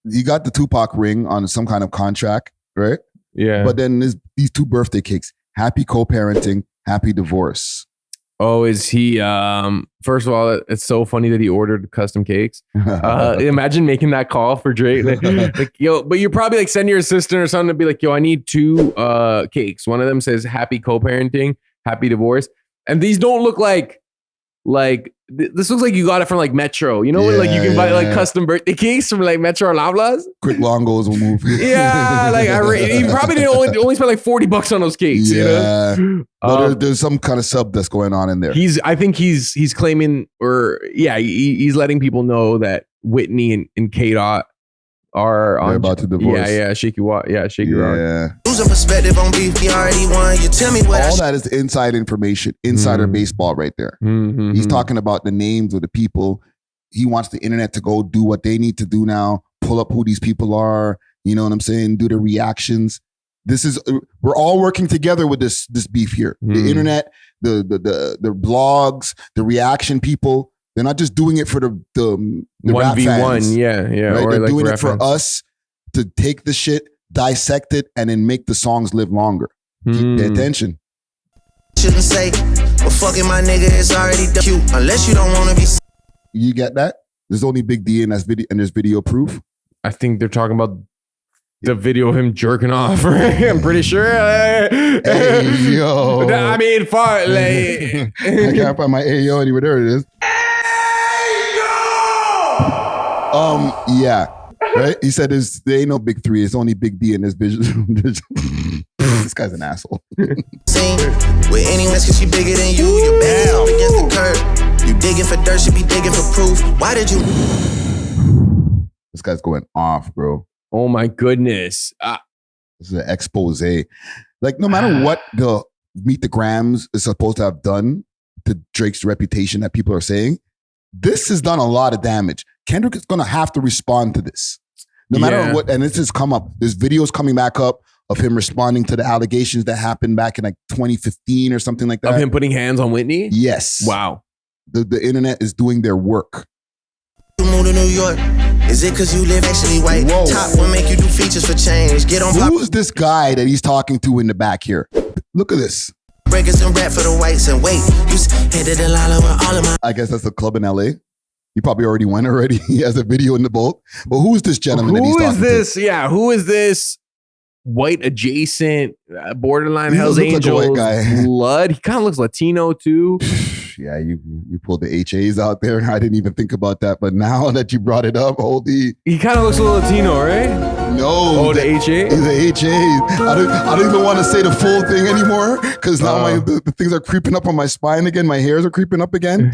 You got the Tupac ring on some kind of contract, right? Yeah. But then there's these 2 birthday cakes. Happy co-parenting, happy divorce. Oh, is he? First of all, it's so funny that he ordered custom cakes. Imagine making that call for Drake. Like, yo, but you're probably like sending your assistant or something to be like, yo, I need 2 cakes. One of them says happy co-parenting, happy divorce. And these don't look like this looks like you got it from like Metro. You know, when like you can buy like custom birthday cakes from like Metro or Loblaws. Quick longos will move. Yeah, like he probably didn't only spend like $40 on those cakes. Yeah. You know? But there's some kind of sub that's going on in there. I think he's claiming, or he's letting people know that Whitney and K-Dot are on. They're about to divorce. Yeah, Shaky Rock. Losing perspective on beef, he already won. You tell me what all that is inside information, insider baseball right there. He's talking about the names of the people. He wants the internet to go do what they need to do now, pull up who these people are, you know what I'm saying, do the reactions. We're all working together with this beef here. The internet, the blogs, the reaction people. They're not just doing it for the 1v1, yeah. Right? Or They're like doing it for fans. us to take the shit, dissect it, and then make the songs live longer. Pay attention. shouldn't say, but fucking my nigga is already cute. Unless you don't want to be. You get that? There's only Big D in this video, and there's video proof. I think they're talking about the video of him jerking off. Right? I'm pretty sure. Hey, yo. I mean, far like. I can't find my Ayo anywhere. There it is. Yeah. Right? He said there ain't no big three. It's only Big D in this vision. This guy's an asshole. Seen with any mess cause she bigger than you. Your back is up against the curb. You digging for dirt, she be digging for proof. Why did you? guy's going off, bro. Oh my goodness. This is an expose. Like, no matter what the Meet the Grams is supposed to have done to Drake's reputation that people are saying, this has done a lot of damage. Kendrick is going to have to respond to this. No matter what, and this has come up. There's videos coming back up of him responding to the allegations that happened back in like 2015 or something like that. Of him putting hands on Whitney? Yes. Wow. The internet is doing their work. You moved to New York. Is it because you live actually white? Whoa. Top will make you do features for change. Get on. Who's this guy that he's talking to in the back here? Look at this. Breakers and rap for the whites and wait. You headed to Lala with all of my. I guess that's the club in LA. He probably already went already. He has a video in the boat. But who is this gentleman that he's talking to? Who is this? Yeah, who is this white adjacent borderline He Hells looks like a Angels white guy. blood? He kind of looks Latino too. Yeah, you pulled the HAs out there. I didn't even think about that. But now that you brought it up, holy. He kind of looks a little Latino, right? No. Oh, the HA? He's a HA. I don't even want to say the full thing anymore because now the things are creeping up on my spine again. My hairs are creeping up again.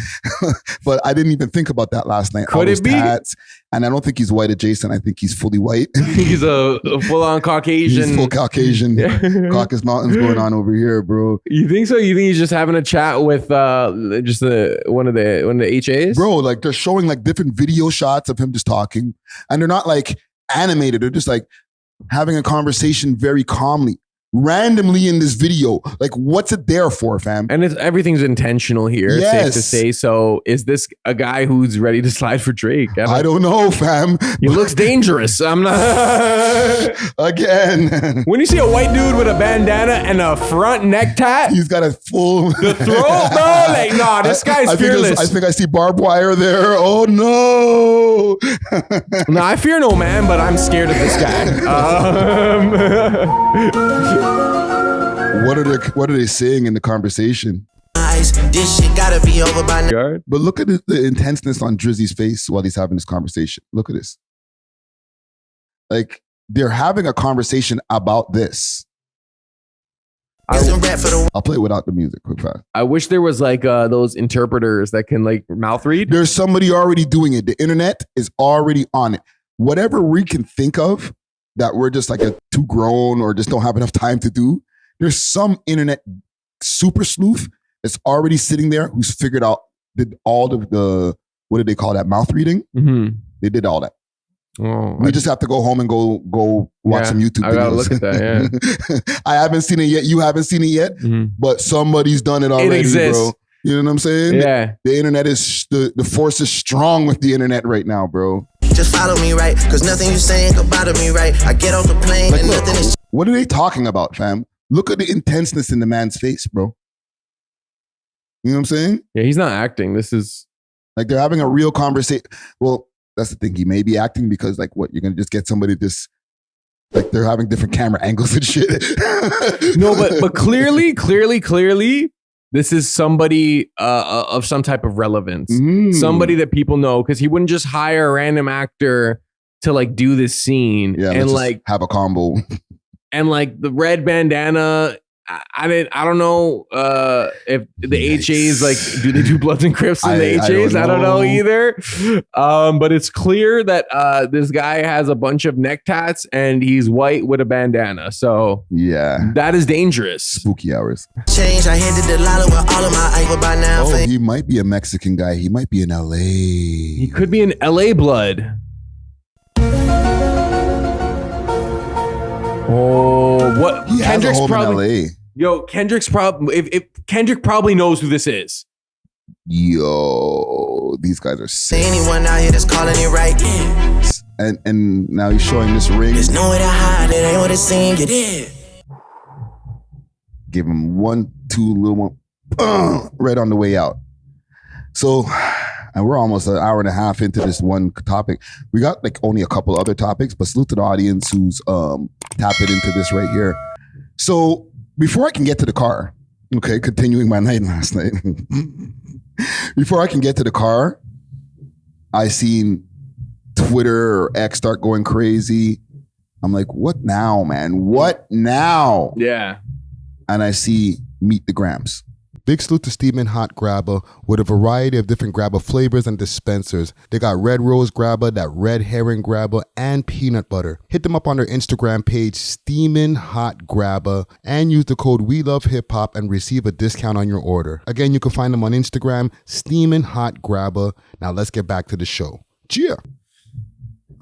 But I didn't even think about that last night. Could it be? Tats, and I don't think he's white adjacent. I think he's fully white. He's a full-on Caucasian. He's full Caucasian. Caucasus Mountains going on over here, bro. You think so? You think he's just having a chat with just one of the HAs? Bro, like they're showing like different video shots of him just talking. And they're not like animated. They're just like having a conversation very calmly. Randomly in this video. Like, what's it there for, fam? And everything's intentional here, it's safe to say. So is this a guy who's ready to slide for Drake? I don't know, fam. He looks dangerous. I'm not. Again. When you see a white dude with a bandana and a front neck tat, he's got a full. the throat, bro. Like, nah, this guy's fearless. I think I see barbed wire there. Oh, no. No, I fear no man, but I'm scared of this guy. What are they saying in the conversation? This shit gotta be over by now. But look at the intenseness on Drizzy's face while he's having this conversation. Look at this. Like, they're having a conversation about this. I'll play it without the music quick fast. I wish there was like those interpreters that can like mouth read. There's somebody already doing it. The internet is already on it. Whatever we can think of that we're just like too grown or just don't have enough time to do, there's some internet super sleuth that's already sitting there who's figured out, did all of the, what did they call that, mouth reading? Mm-hmm. They did all that. Oh, we just have to go home and go watch some YouTube videos. I gotta look at that, yeah. I haven't seen it yet. You haven't seen it yet, but somebody's done it already, bro. You know what I'm saying? Yeah. The internet is, the force is strong with the internet right now, bro. Just follow me, right? Because nothing you saying could bother me, right? I get off the plane like, and look, nothing is... What are they talking about, fam? Look at the intenseness in the man's face, bro. You know what I'm saying? Yeah, he's not acting. This is... Like, they're having a real conversation. Well, that's the thing. He may be acting because, like, what? You're going to just get somebody just... Like, they're having different camera angles and shit. No, but clearly, this is somebody of some type of relevance. Somebody that people know, because he wouldn't just hire a random actor to, like, do this scene. Yeah, and, like... have a combo. And like the red bandana, I don't know if the HAs, like, do they do Bloods and Crips in the HAs? I don't know either. But it's clear that this guy has a bunch of neck tats and he's white with a bandana. So yeah, that is dangerous. Spooky hours. Change. I handed the lala with all of my iPhone by now. Oh, he might be a Mexican guy. He might be in LA. He could be an LA blood. Oh, what? He Kendrick's has a home probably in LA. Yo, Kendrick's probably if Kendrick probably knows who this is. Yo, these guys are sick. Anyone out here that's calling it right? Yeah. And now he's showing this ring. There's nowhere to hide. It ain't what it seems. You did. Give him 1, 2 little one, right on the way out. So, and we're almost an hour and a half into this one topic. We got like only a couple other topics, but salute to the audience who's tapping into this right here. So before I can get to the car, okay, continuing my night last night. Before I can get to the car, I seen Twitter or X start going crazy. I'm like, what now, man? What now? Yeah. And I see Meet the Grams. Big salute to Steamin' Hot Grabba with a variety of different Grabba flavors and dispensers. They got red rose Grabba, that red herring Grabba, and peanut butter. Hit them up on their Instagram page, Steamin' Hot Grabba, and use the code WeLoveHipHop and receive a discount on your order. Again, you can find them on Instagram, Steamin' Hot Grabba. Now let's get back to the show. Cheer.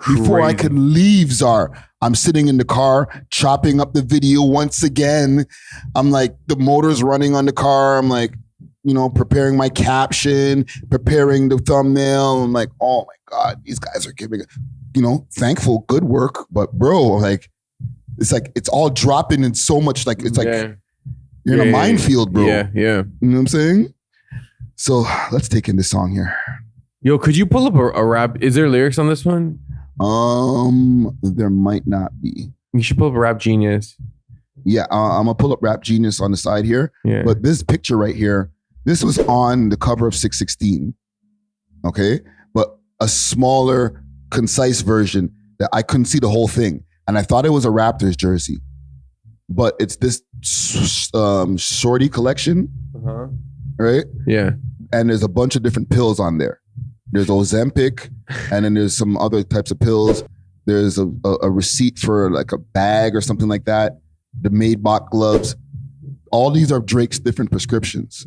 Before I could leave, Czar, I'm sitting in the car, chopping up the video once again. I'm like, the motor's running on the car. I'm like, preparing my caption, preparing the thumbnail. I'm like, oh my God, these guys are giving, thankful, good work. But bro, like, it's all dropping in so much, like, it's like you're in a minefield, bro. Yeah. You know what I'm saying? So let's take in this song here. Yo, could you pull up a rap? Is there lyrics on this one? There might not be. You should pull up Rap Genius. Yeah, I'm gonna pull up Rap Genius on the side here. Yeah. But this picture right here, this was on the cover of 616. Okay, but a smaller, concise version that I couldn't see the whole thing, and I thought it was a Raptors jersey, but it's this shorty collection, right? Yeah. And there's a bunch of different pills on there. There's Ozempic, and then there's some other types of pills. There's a receipt for like a bag or something like that. The Maybach gloves. All these are Drake's different prescriptions.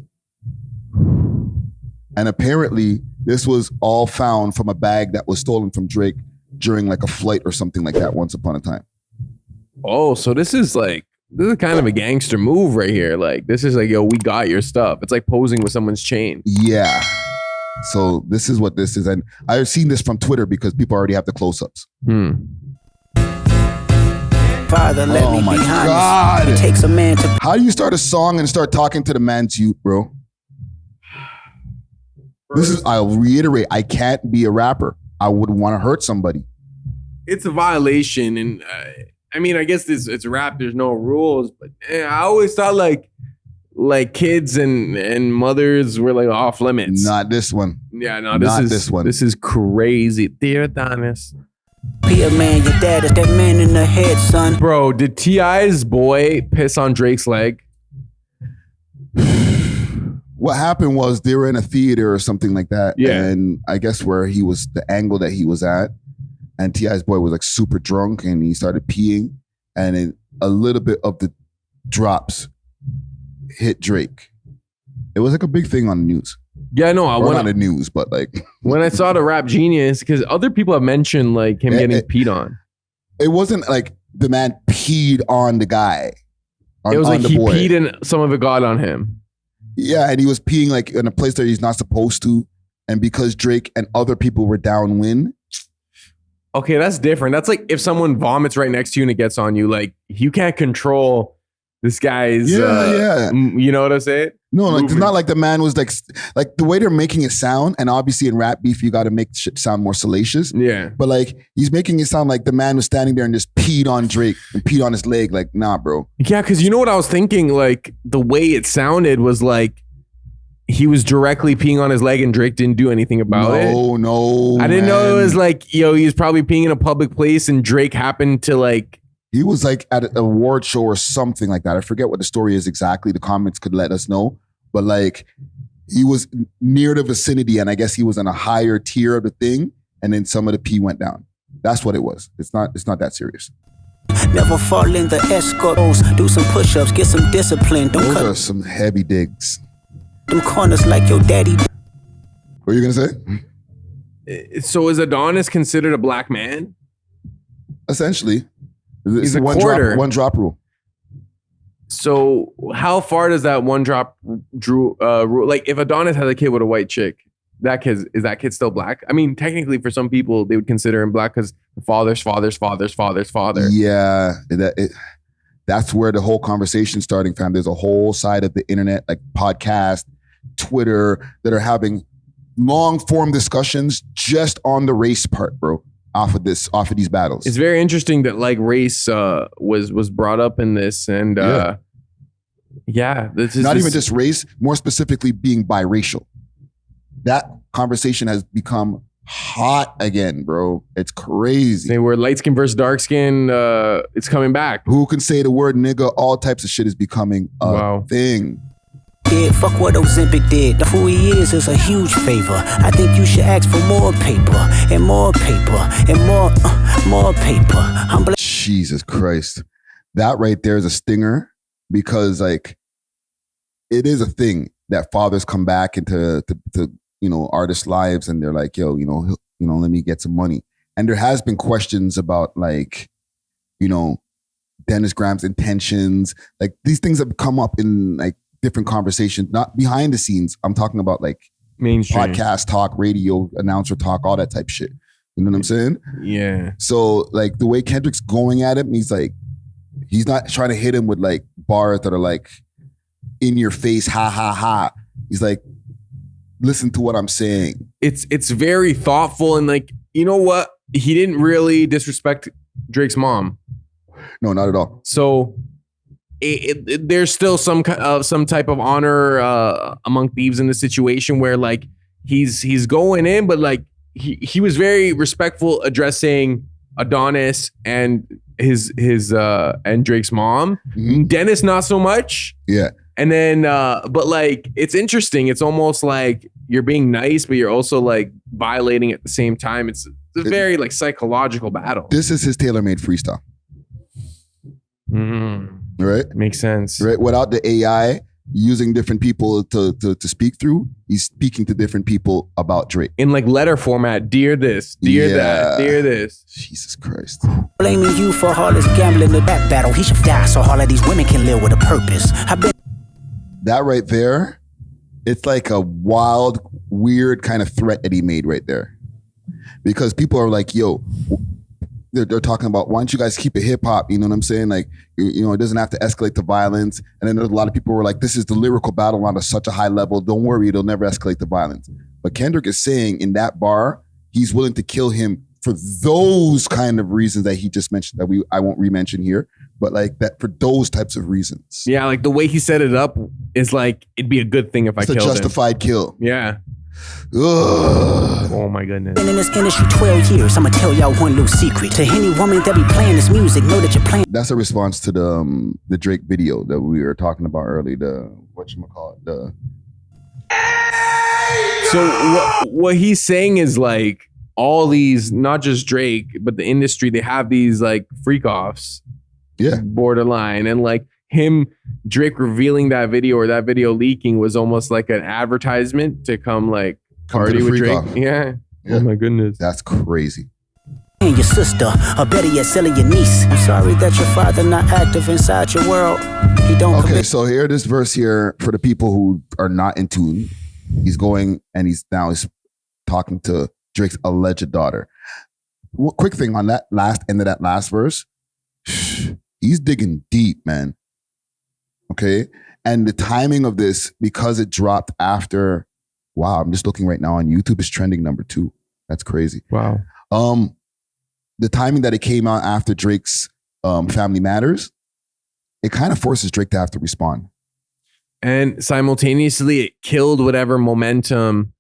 And apparently, this was all found from a bag that was stolen from Drake during like a flight or something like that once upon a time. Oh, so this is kind of a gangster move right here. Like, this is like, yo, we got your stuff. It's like posing with someone's chain. Yeah. So this is what this is. And I've seen this from Twitter because people already have the close-ups. Father, let me my be honest. God. It takes a man to... How do you start a song and start talking to the man's youth, bro? I'll reiterate, I can't be a rapper. I wouldn't want to hurt somebody. It's a violation. And I mean, I guess it's rap. There's no rules. But I always thought like kids and mothers were like off limits. Not this one. Yeah, no, this one. This is crazy. Dear Adonis. Be a man, your dad is that man in the head, son. Bro, did T.I.'s boy piss on Drake's leg? What happened was they were in a theater or something like that. Yeah. And I guess where he was, the angle that he was at, and T.I.'s boy was like super drunk and he started peeing, and a little bit of the drops hit Drake. It was like a big thing on the news. Yeah, no, I or went not the news, but like when I saw the Rap Genius, because other people have mentioned like him getting peed on. It wasn't like the man peed on the guy. It was like he peed and some of it got on him. Yeah, and he was peeing like in a place that he's not supposed to, and because Drake and other people were downwind. Okay, that's different. That's like if someone vomits right next to you and it gets on you, like you can't control this guy's. Yeah. You know what I'm saying? No, like it's not like the man was like the way they're making it sound, and obviously in rap beef you got to make shit sound more salacious. Yeah, but like he's making it sound like the man was standing there and just peed on Drake and peed on his leg. Like, nah, bro. Yeah, because you know what I was thinking? Like the way it sounded was like he was directly peeing on his leg and Drake didn't do anything about it. No, I didn't know it was like, yo, he was probably peeing in a public place and Drake happened to like. He was like at an award show or something like that. I forget what the story is exactly. The comments could let us know. But like he was near the vicinity, and I guess he was in a higher tier of the thing, and then some of the pee went down. That's what it was. It's not that serious. Never fall in the escorts. Do some push-ups, get some discipline. Those are some heavy digs. Them corners like your daddy. What are you gonna say? So is Adonis considered a black man? Essentially. He's a one quarter. One drop rule. So how far does that one drop rule? Like if Adonis has a kid with a white chick, is that kid still black? I mean, technically for some people they would consider him black because the father's father. Yeah, that's where the whole conversation's starting, fam. There's a whole side of the internet, like podcast, Twitter, that are having long form discussions just on the race part, bro. Off of these battles. It's very interesting that like race was brought up in this, and this is even just race, more specifically being biracial. That conversation has become hot again, bro. It's crazy. They were light skin versus dark skin. It's coming back. Who can say the word nigga? All types of shit is becoming a thing. did. Fuck what Ozempic did. The who he is a huge favor. I think you should ask for more paper and more paper and more paper. Jesus Christ. That right there is a stinger because like it is a thing that fathers come back into artists' lives and they're like, yo, let me get some money. And there has been questions about like, Dennis Graham's intentions. Like these things have come up in like different conversations, not behind the scenes. I'm talking about like mainstream podcast talk, radio announcer talk, all that type of shit. You know what I'm saying? Yeah. So like the way Kendrick's going at him, he's not trying to hit him with like bars that are like in your face, ha ha ha. He's like, listen to what I'm saying. It's very thoughtful and like, you know what? He didn't really disrespect Drake's mom. No, not at all. So there's still some type of honor among thieves in the situation where like he's going in, but like he was very respectful addressing Adonis and his and Drake's mom. Mm-hmm. Dennis not so much. Yeah. And then but like it's interesting. It's almost like you're being nice, but you're also like violating at the same time. It's a very like psychological battle. This is his tailor-made freestyle. Mm-hmm. Right? Makes sense. Right? Without the AI using different people to speak through, he's speaking to different people about Drake. In like letter format, dear this, dear that, dear this. Jesus Christ. Blaming you for all this gambling in that battle. He should die so all of these women can live with a purpose. That right there, it's like a wild, weird kind of threat that he made right there. Because people are like, yo, they're talking about, why don't you guys keep it hip hop? You know what I'm saying? Like, it doesn't have to escalate to violence. And then there's a lot of people who are like, this is the lyrical battle on such a high level. Don't worry, it'll never escalate to violence. But Kendrick is saying in that bar, he's willing to kill him for those kind of reasons that he just mentioned that I won't re-mention here, but like that for those types of reasons. Yeah, like the way he set it up is like, it'd be a good thing if I killed him. It's a justified kill. Yeah. Ugh. Oh my goodness. Been in this industry 12 years. I'ma tell y'all one little secret. To any woman that be playing this music, know that you're playing. That's a response to the Drake video that we were talking about earlier. So what he's saying is like all these, not just Drake, but the industry, they have these like freak offs. Yeah. Borderline. And like Drake revealing that video or that video leaking was almost like an advertisement to come like party with Drake. Yeah. Oh my goodness. That's crazy. And your sister, or better yet, selling your niece. I'm sorry that your father not active inside your world. He don't. Okay, so here, this verse here for the people who are not in tune. He's going and he's talking to Drake's alleged daughter. Quick thing on that end of that last verse. He's digging deep, man. Okay. And the timing of this, because it dropped after, wow, I'm just looking right now on YouTube, is trending number 2. That's crazy. Wow. The timing that it came out after Drake's Family Matters, it kind of forces Drake to have to respond. And simultaneously, it killed whatever momentum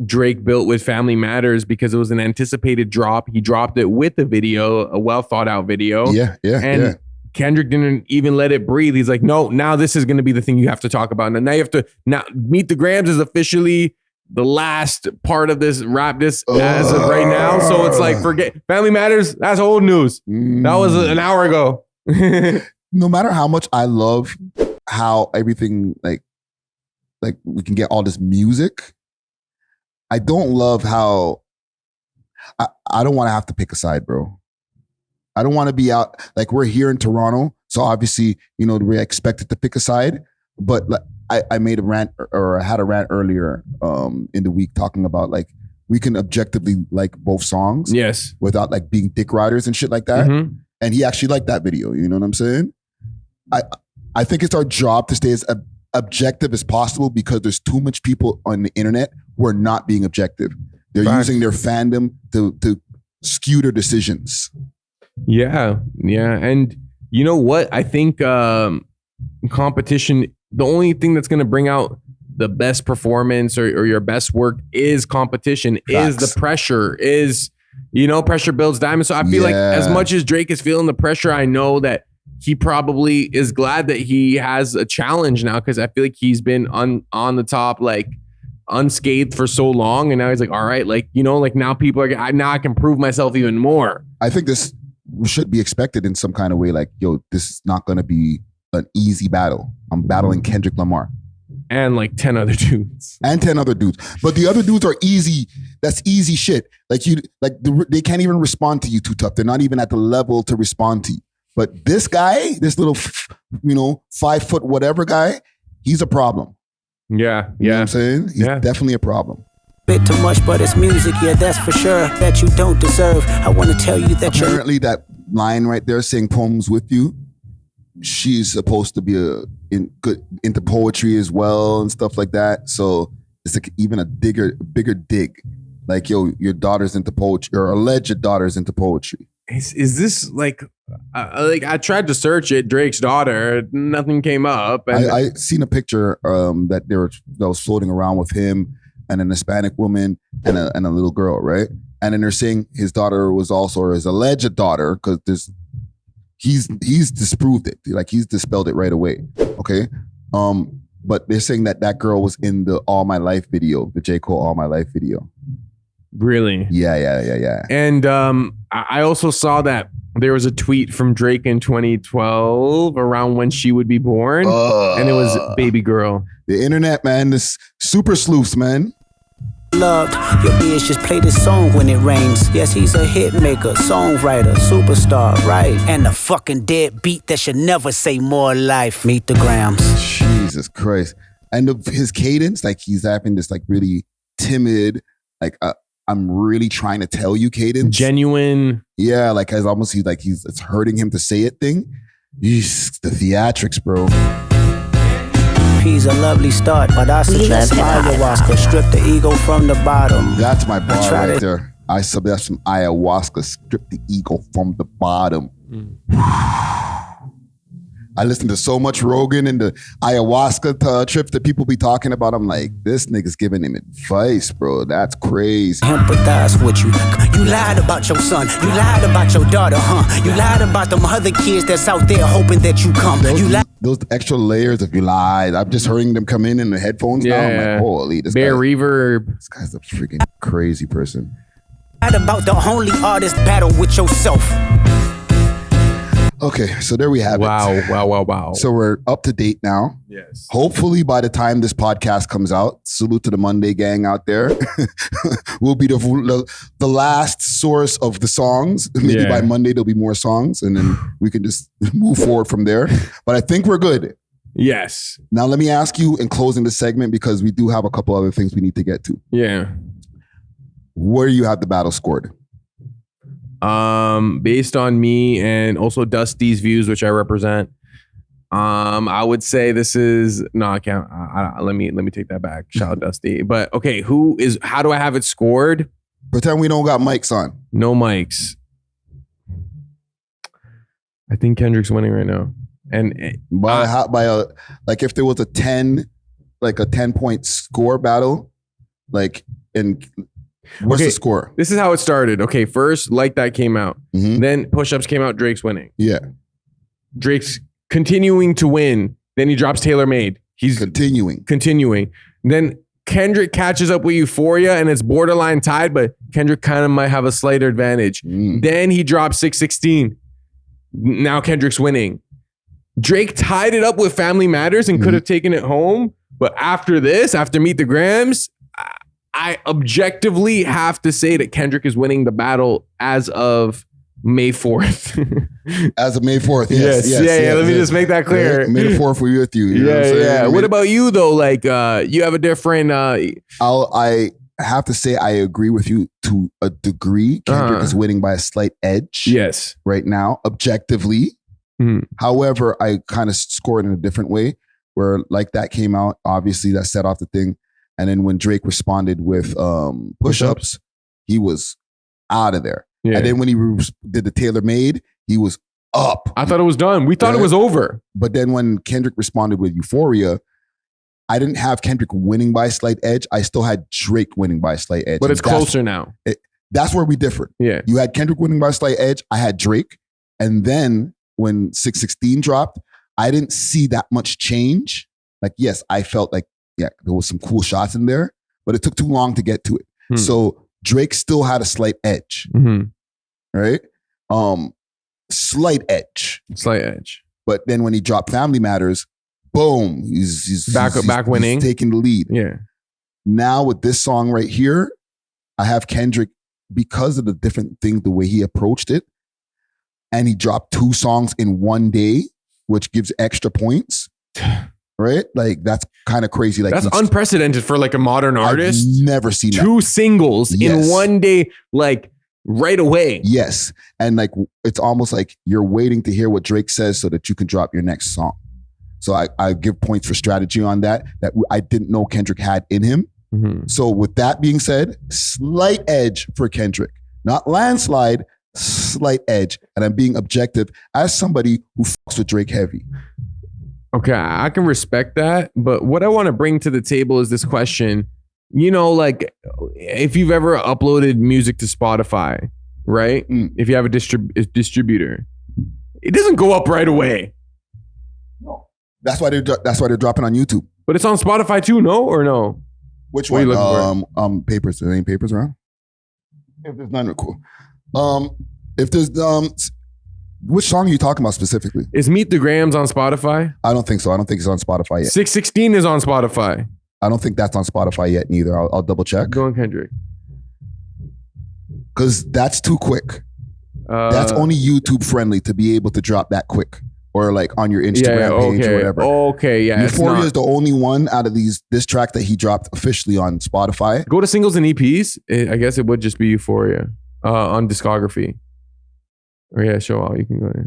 Drake built with Family Matters because it was an anticipated drop. He dropped it with a video, a well thought out video. And Kendrick didn't even let it breathe. He's like, no, now this is going to be the thing you have to talk about. Now you have to, now Meet the Grams is officially the last part of this rap as of right now. So it's like, forget Family Matters. That's old news. That was an hour ago. No matter how much I love how everything like we can get all this music, I don't love how I don't want to have to pick a side, bro. I don't want to be out, like we're here in Toronto. So obviously, we're expected to pick a side, but I made a rant or I had a rant earlier in the week talking about like, we can objectively like both songs. Yes. Without like being dick riders and shit like that. Mm-hmm. And he actually liked that video. You know what I'm saying? I think it's our job to stay as objective as possible because there's too much people on the internet who are not being objective. They're using their fandom to skew their decisions. Yeah. And you know what? I think competition, the only thing that's going to bring out the best performance or your best work is competition, is the pressure, is, pressure builds diamonds. So I feel like as much as Drake is feeling the pressure, I know that he probably is glad that he has a challenge now, because I feel like he's been on the top, like unscathed for so long, and now he's like, all right, like, you know, like now people are now I can prove myself even more. I think this should be expected in some kind of way. Like, yo, this is not going to be an easy battle. I'm battling Kendrick Lamar. And like 10 other dudes. And 10 other dudes. But the other dudes are easy. That's easy shit. They can't even respond to you too tough. They're not even at the level to respond to you. But this guy, this little, 5 foot whatever guy, he's a problem. Yeah. You know what I'm saying? He's definitely a problem. Bit too much, but it's music, yeah, that's for sure. That you don't deserve. I want to tell you that apparently that line right there, saying poems with you, she's supposed to be into poetry as well and stuff like that. So it's like even a bigger dig. Like, yo, your daughter's into poetry, or alleged daughter's into poetry. Is this like I tried to search it, Drake's daughter, nothing came up. And I seen a picture that was floating around with him and an Hispanic woman and a little girl, right? And then they're saying his daughter was also his alleged daughter, because he's disproved it, like he's dispelled it right away. Okay, but they're saying that girl was in the All My Life video, the J. Cole All My Life video. Really? Yeah. And I also saw that there was a tweet from Drake in 2012 around when she would be born, and it was baby girl. The internet, man, this super sleuths, man. Loved, your bitch just play this song when it rains. Yes, he's a hit maker, songwriter, superstar, right? And a fucking dead beat that should never say more life. Meet the grams. Jesus Christ. And his cadence, like he's having this like really timid, like I'm really trying to tell you cadence. Genuine. Yeah, like it's hurting him to say it thing. Jeez, the theatrics, bro. He's a lovely start, but I suggest ayahuasca. Strip the ego from the bottom. That's my bar right there. I suggest some ayahuasca. Strip the ego from the bottom. I listen to so much Rogan and the ayahuasca trips that people be talking about. I'm like, this nigga's giving him advice, bro. That's crazy. Empathize with you. You lied about your son. You lied about your daughter, huh? You lied about them other kids that's out there hoping that you come. Those extra layers of you lied. I'm just hearing them come in the headphones now. I'm like, holy, this Bear reverb. This guy's a freaking crazy person. Lied about the only artist battle with yourself. Okay, so there we have it. Wow. So we're up to date now. Yes. Hopefully by the time this podcast comes out, salute to the Monday gang out there. We'll be the last source of the songs. Maybe by Monday there'll be more songs, and then we can just move forward from there. But I think we're good. Yes. Now let me ask you in closing the segment, because we do have a couple other things we need to get to. Yeah. Where do you have the battle scored? Based on me and also Dusty's views, which I represent, I would say this is I can't. Let me take that back. Shout out Dusty. But okay, how do I have it scored? Pretend we don't got mics on. No mics. I think Kendrick's winning right now. And if there was a 10-point score battle, what's the score? This is how it started. Okay, first, Like That came out. Mm-hmm. Then Push-Ups came out, Drake's winning. Yeah. Drake's continuing to win. Then he drops Tailor Made. He's continuing. Then Kendrick catches up with Euphoria, and it's borderline tied, but Kendrick kind of might have a slighter advantage. Then he drops 616. Now Kendrick's winning. Drake tied it up with Family Matters and could have taken it home. But after Meet the Grams, I objectively have to say that Kendrick is winning the battle as of May 4th. As of May 4th, yes. Let me just make that clear. Yeah, May the 4th we with you. You know what I'm saying? What about you though? Like, you have a different. I have to say I agree with you to a degree. Kendrick is winning by a slight edge. Yes, right now, objectively. However, I kind of scored in a different way. Where Like That came out, obviously that set off the thing. And then when Drake responded with push-ups, he was out of there. Yeah. And then when he did the Tailor Made, he was up. I thought it was done. We thought it was over. But then when Kendrick responded with Euphoria, I didn't have Kendrick winning by a slight edge. I still had Drake winning by a slight edge. But it's closer now. That's where we differed. Yeah. You had Kendrick winning by a slight edge. I had Drake. And then when 616 dropped, I didn't see that much change. Like, yes, I felt like, yeah, there was some cool shots in there, but it took too long to get to it. So Drake still had a slight edge, right? Slight edge. But then when he dropped Family Matters, boom, he's back winning, he's taking the lead. Yeah. Now with this song right here, I have Kendrick, because of the different thing, the way he approached it, and he dropped 2 songs in one day, which gives extra points. Right? Like, that's kind of crazy. Like, that's unprecedented for like a modern artist. I've never seen 2 singles in one day, like right away. Yes. And like, it's almost like you're waiting to hear what Drake says so that you can drop your next song. So I give points for strategy on that I didn't know Kendrick had in him. So with that being said, slight edge for Kendrick. Not landslide, slight edge. And I'm being objective as somebody who fucks with Drake heavy. Okay, I can respect that. But what I want to bring to the table is this question. You know, like, if you've ever uploaded music to Spotify, right? If you have a distributor, it doesn't go up right away. No. That's why they're dropping on YouTube. But it's on Spotify too, no? Or no? Which what one? Papers. There ain't papers around? If there's none, we're cool. If there's which song are you talking about specifically? Is Meet the Grams on Spotify? I don't think so. I don't think it's on Spotify yet. 616 is on Spotify. I don't think that's on Spotify yet neither. I'll double check. Go on, Kendrick. Because that's too quick. That's only YouTube friendly to be able to drop that quick. Or like on your Instagram page or whatever. Okay, yeah. Euphoria is the only one out of this track that he dropped officially on Spotify. Go to singles and EPs. I guess it would just be Euphoria on discography. Or yeah, show all. You can go there.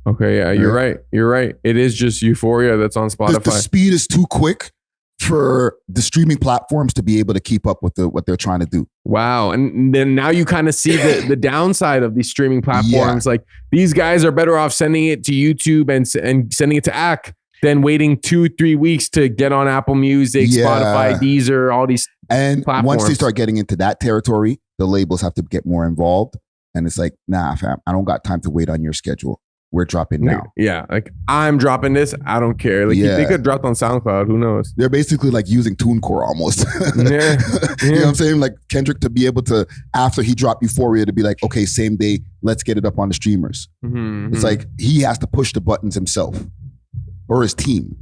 Okay, yeah, you're right. You're right. It is just Euphoria that's on Spotify. The speed is too quick for the streaming platforms to be able to keep up with what they're trying to do. Wow. And then now you kind of see the downside of these streaming platforms. Like, these guys are better off sending it to YouTube and sending it to ACK than waiting 2-3 weeks to get on Apple Music, Spotify, Deezer, all these platforms. Once they start getting into that territory, the labels have to get more involved. And it's like, nah, fam, I don't got time to wait on your schedule. We're dropping now. Yeah, like, I'm dropping this. I don't care. Like, they could drop on SoundCloud. Who knows? They're basically like using TuneCore almost. You know what I'm saying? Like, Kendrick to be able to, after he dropped Euphoria, to be like, okay, same day, let's get it up on the streamers. It's like he has to push the buttons himself or his team.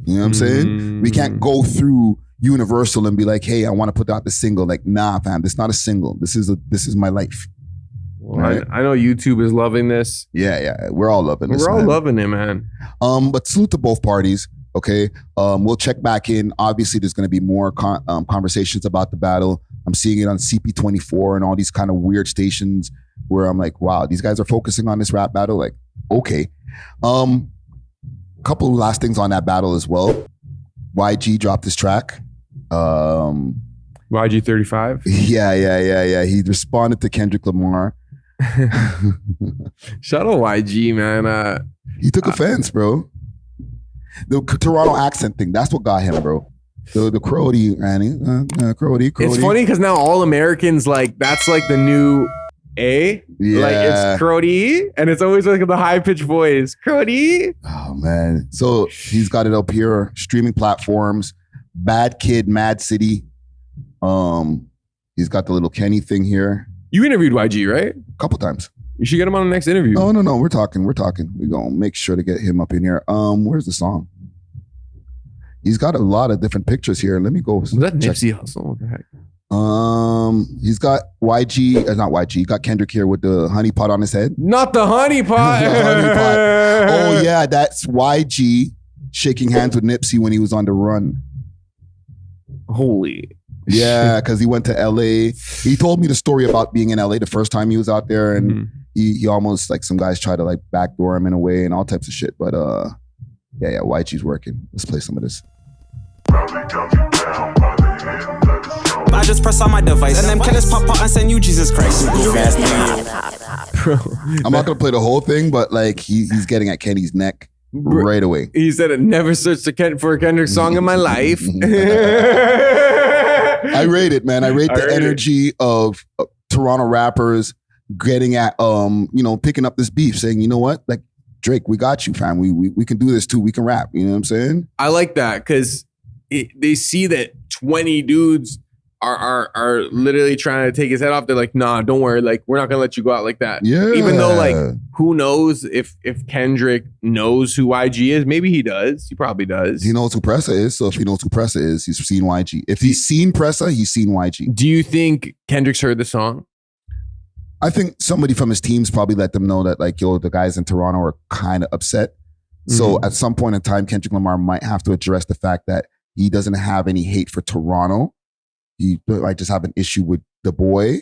You know what I'm saying? We can't go through Universal and be like, hey, I want to put out the single. Like, nah, fam, this is not a single. This is my life. Well, right? I know YouTube is loving this. Yeah. We're all loving this. We're all loving it, man. But salute to both parties. Okay. We'll check back in. Obviously, there's going to be more conversations about the battle. I'm seeing it on CP24 and all these kind of weird stations where I'm like, wow, these guys are focusing on this rap battle. Like, okay. Couple last things on that battle as well. YG dropped this track. YG 35. Yeah. He responded to Kendrick Lamar. Shout out YG, man. He took offense, bro. The Toronto accent thing, that's what got him, bro. The Crody, Annie. Crody. It's funny because now all Americans, like, that's like the new A. Yeah. Like, it's Crody, and it's always like the high-pitched voice. Crody. Oh, man. So he's got it up here. Streaming platforms. Bad Kid, Mad City. He's got the little Kenny thing here. You interviewed YG, right? A couple times. You should get him on the next interview. No. We're talking. We're gonna make sure to get him up in here. Where's the song? He's got a lot of different pictures here. Let me go. Was that Nipsey Hussle? What the heck? He's got YG, not YG. He got Kendrick here with the honey pot on his head. Not the honey pot. The honey pot. Oh yeah, that's YG shaking hands with Nipsey when he was on the run. Holy. Yeah, because he went to LA. He told me the story about being in LA the first time he was out there, and he almost, like, some guys try to like backdoor him in a way and all types of shit. But yeah, YG's working. Let's play some of this. I just press on my device and then killers pop out and send you Jesus Christ. Bro, I'm not gonna play the whole thing, but like he's getting at Kenny's neck right away. He said, "I never searched for a Kendrick song in my life." I rate it, man. I rate the energy of Toronto rappers getting at, picking up this beef, saying, you know what, like Drake, we got you, fam. We can do this too. We can rap. You know what I'm saying? I like that because they see that 20 dudes are literally trying to take his head off. They're like, nah, don't worry. Like, we're not gonna let you go out like that. Yeah. Even though, like, who knows if Kendrick knows who YG is? Maybe he does. He probably does. He knows who Pressa is. So if he knows who Pressa is, he's seen YG. If he's seen Pressa, he's seen YG. Do you think Kendrick's heard the song? I think somebody from his teams probably let them know that, like, yo, the guys in Toronto are kind of upset. So at some point in time, Kendrick Lamar might have to address the fact that he doesn't have any hate for Toronto. He might just have an issue with the boy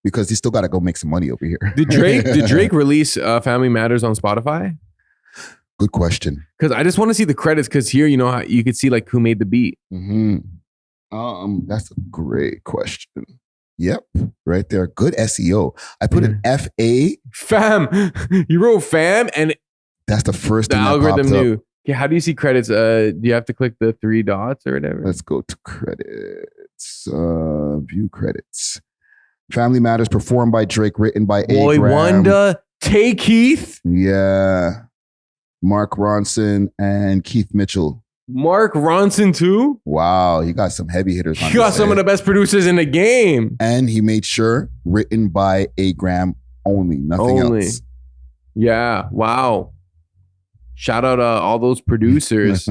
because he's still got to go make some money over here. Did Drake release Family Matters on Spotify? Good question. Because I just want to see the credits because here, you know, how you could see like who made the beat. That's a great question. Yep, right there. Good SEO. I put an FA. Fam. You wrote fam and that's the first thing the that algorithm popped knew. up. Yeah, how do you see credits? Do you have to click the 3 dots or whatever? Let's go to credits. View credits. Family Matters performed by Drake, written by Boy A.W.O.L. Wonder, Tay Keith. Yeah. Mark Ronson and Keith Mitchell. Mark Ronson too? Wow, he got some heavy hitters on He got some of the best producers in the game. And he made sure written by A.W.O.L. only, nothing else. Yeah, wow. Shout out all those producers.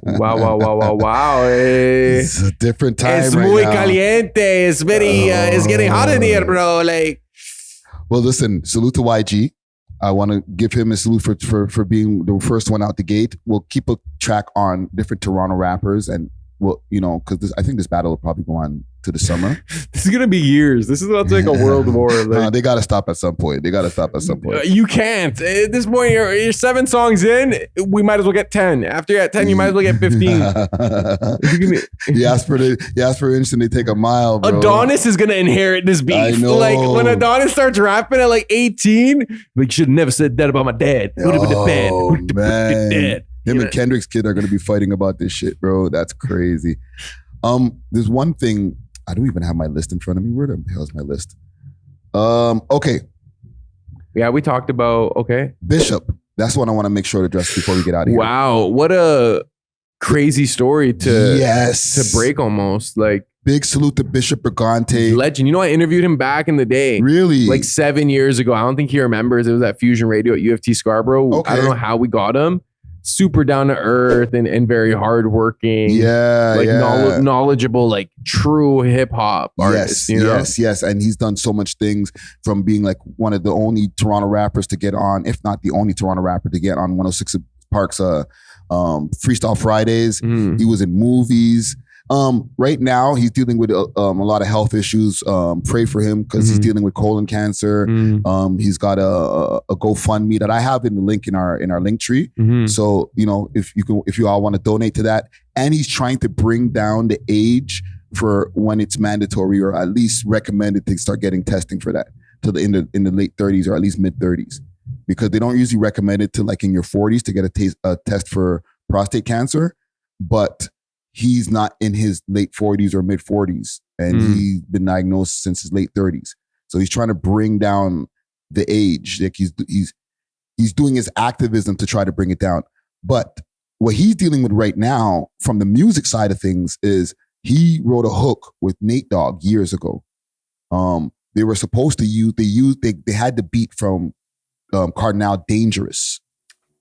Wow. It's a different time It's right muy now. caliente. It's very, it's getting hot in here, bro. Like, well, listen, salute to YG. I want to give him a salute for being the first one out the gate. We'll keep a track on different Toronto rappers and we'll, because I think this battle will probably go on to the summer. This is going to be years. This is about to like a world war. Like, they got to stop at some point. You can't. At this point, you're 7 songs in. We might as well get 10. After you're at 10, you might as well get 15. You ask for an inch and they take a mile, bro. Adonis is going to inherit this beef. I know. Like when Adonis starts rapping at like 18, like, you should have never said that about my dad. Oh, man. Him and Kendrick's kid are going to be fighting about this shit, bro. That's crazy. There's one thing. I don't even have my list in front of me. Where the hell is my list? Okay. Yeah, we talked about, Bishop. That's what I want to make sure to address before we get out of here. Wow. What a crazy story to break almost. Like, big salute to Bishop Brigante. Legend. You know, I interviewed him back in the day. Really? Like 7 years ago. I don't think he remembers. It was at Fusion Radio at UFT Scarborough. Okay. I don't know how we got him. Super down to earth and very hardworking. Yeah. Knowledgeable, like true hip hop artist. Yes. And he's done so much things from being like one of the only Toronto rappers to get on, if not the only Toronto rapper to get on 106 Park's Freestyle Fridays. He was in movies. Right now, he's dealing with a lot of health issues. Pray for him because he's dealing with colon cancer. He's got a GoFundMe that I have in the link in our link tree. So if you all want to donate to that, and he's trying to bring down the age for when it's mandatory or at least recommended to start getting testing for that to in the late 30s or at least mid 30s, because they don't usually recommend it to like in your 40s to get a test for prostate cancer, but he's not in his late 40s or mid 40s, and he's been diagnosed since his late 30s. So he's trying to bring down the age. Like he's doing his activism to try to bring it down. But what he's dealing with right now, from the music side of things, is he wrote a hook with Nate Dogg years ago. They were supposed to use they had the beat from Cardinal Dangerous.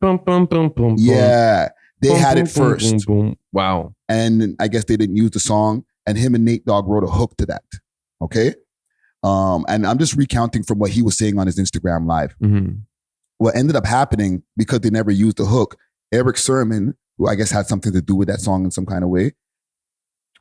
Yeah. They had it first. Wow. And I guess they didn't use the song, and him and Nate Dogg wrote a hook to that. Okay. And I'm just recounting from what he was saying on his Instagram live. What ended up happening, because they never used the hook, Erick Sermon, who I guess had something to do with that song in some kind of way,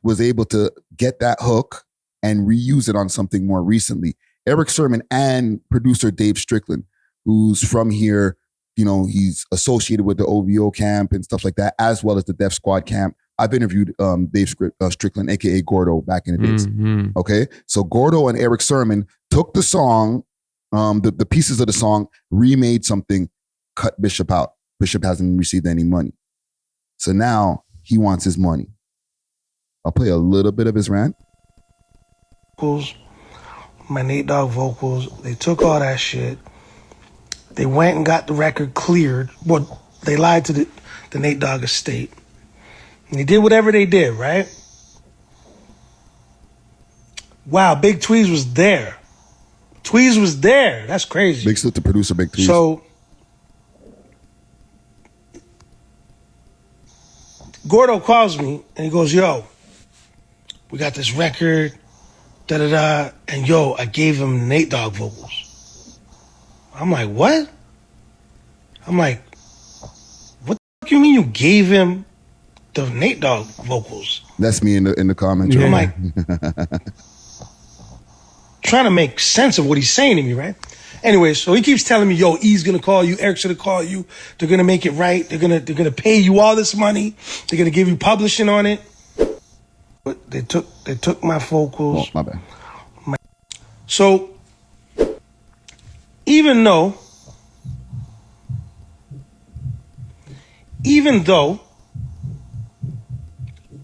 was able to get that hook and reuse it on something more recently. Erick Sermon and producer Dave Strickland, who's from here, he's associated with the OVO camp and stuff like that, as well as the Def Squad camp. I've interviewed Dave Strickland, aka Gordo, back in the days. Okay, so Gordo and Erick Sermon took the song, the pieces of the song, remade something, cut Bishop out. Bishop hasn't received any money, so now he wants his money. I'll play a little bit of his rant. my Nate Dogg vocals. They took all that shit. They went and got the record cleared. Well, they lied to the Nate Dogg estate. And they did whatever they did, right? Wow, Big Tweez was there. Tweez was there. That's crazy. Big salute to producer Big Tweez. So, Gordo calls me and he goes, yo, we got this record, da-da-da, and yo, I gave him Nate Dogg vocals. I'm like, what? I'm like, what the fuck you mean you gave him the Nate Dogg vocals? That's me in the comments. I'm like, trying to make sense of what he's saying to me, right? Anyway, so he keeps telling me, yo, E's gonna call you, Erick's gonna call you, they're gonna make it right, they're gonna pay you all this money, they're gonna give you publishing on it. But they took my vocals. Oh, my bad. So even though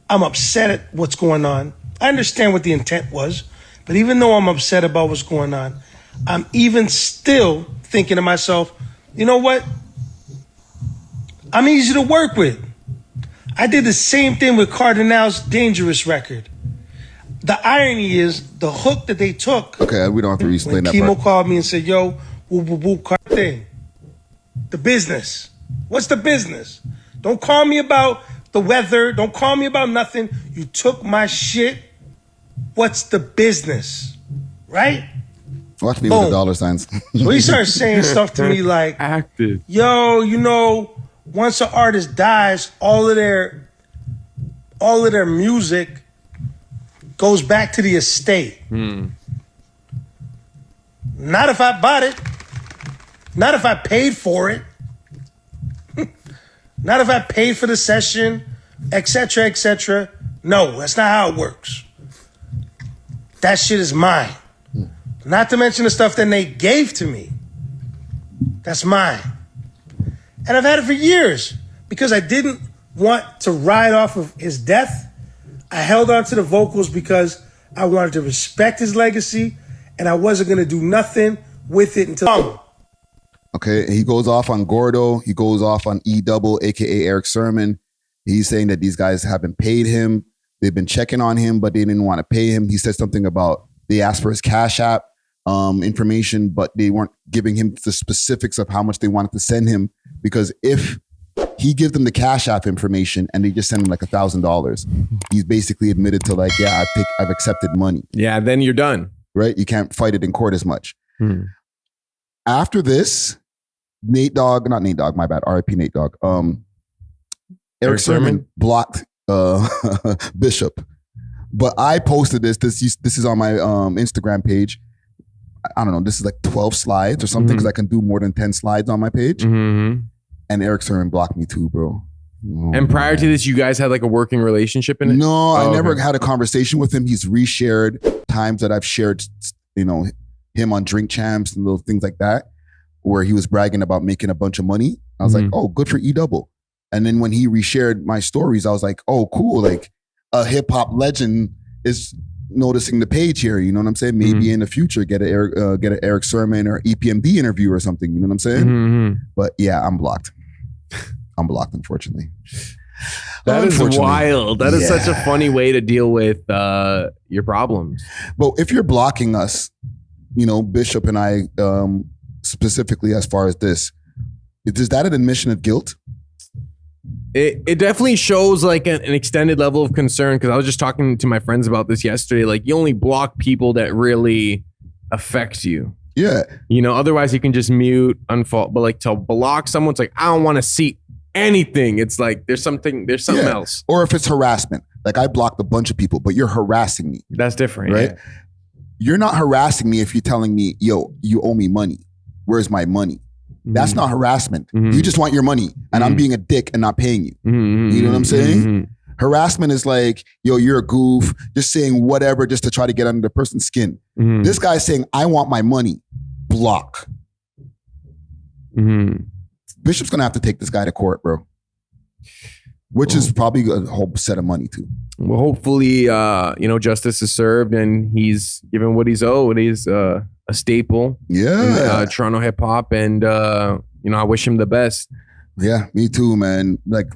I'm upset at what's going on, I understand what the intent was, but even though I'm upset about what's going on, I'm even still thinking to myself, you know what? I'm easy to work with. I did the same thing with Cardinal's Dangerous record. The irony is the hook that they took. Okay, we don't have to explain that Chemo part. called me and said, yo, whoop, whoop, whoop, car thing. The business. What's the business? Don't call me about the weather. Don't call me about nothing. You took my shit. What's the business? Right? Watch me with the dollar signs. So he starts saying stuff to me like, Active. yo, you know, once an artist dies, all of their music goes back to the estate. Not if I bought it. Not if I paid for it. Not if I paid for the session, etc., etc. No, that's not how it works. That shit is mine. Not to mention the stuff that Nate gave to me. That's mine. And I've had it for years because I didn't want to ride off of his death. I held on to the vocals because I wanted to respect his legacy and I wasn't going to do nothing with it until... Okay, he goes off on Gordo. He goes off on E.W.O.L, a.k.a. Erick Sermon. He's saying that these guys haven't paid him. They've been checking on him, but they didn't want to pay him. He said something about they asked for his Cash App information, but they weren't giving him the specifics of how much they wanted to send him, because if he gives them the Cash App information and they just send him like $1,000, he's basically admitted to like, yeah, I've accepted money. Yeah, then you're done. Right? You can't fight it in court as much. After this, Nate Dogg, not Nate Dogg, my bad, RIP Nate Dogg. Erick Sermon blocked Bishop. But I posted this is on my Instagram page. I don't know, this is like 12 slides or something, because I can do more than 10 slides on my page. And Erick Sermon blocked me too, bro. Oh, and prior to this, you guys had like a working relationship in it? No, I never had a conversation with him. He's reshared times that I've shared, you know, him on Drink Champs and little things like that, where he was bragging about making a bunch of money. I was like, oh, good for E.W.O.L. And then when he reshared my stories, I was like, oh, cool. Like a hip hop legend is noticing the page here. You know what I'm saying? Maybe in the future, get an Erick Sermon or EPMD interview or something. You know what I'm saying? But yeah, I'm blocked. I'm blocked, unfortunately. That is wild. That is such a funny way to deal with your problems. But if you're blocking us, you know, Bishop and I, specifically as far as this, is that an admission of guilt? It definitely shows like an extended level of concern, because I was just talking to my friends about this yesterday. Like, you only block people that really affect you. Yeah. You know, otherwise you can just mute, unfollow. But like to block someone, it's like, I don't want to see anything. It's like there's something else. Or if it's harassment, like I blocked a bunch of people, but you're harassing me. That's different, right? Yeah. You're not harassing me if you're telling me, yo, you owe me money. Where's my money? That's not harassment. You just want your money, and I'm being a dick and not paying you. You know what I'm saying? Harassment is like, yo, you're a goof, just saying whatever just to try to get under the person's skin. This guy's saying, I want my money. Block. Bishop's gonna have to take this guy to court, bro. which is probably a whole set of money too. Well, hopefully, justice is served and he's given what he's owed. He's a staple in Toronto hip hop, and I wish him the best. Yeah, me too, man. Like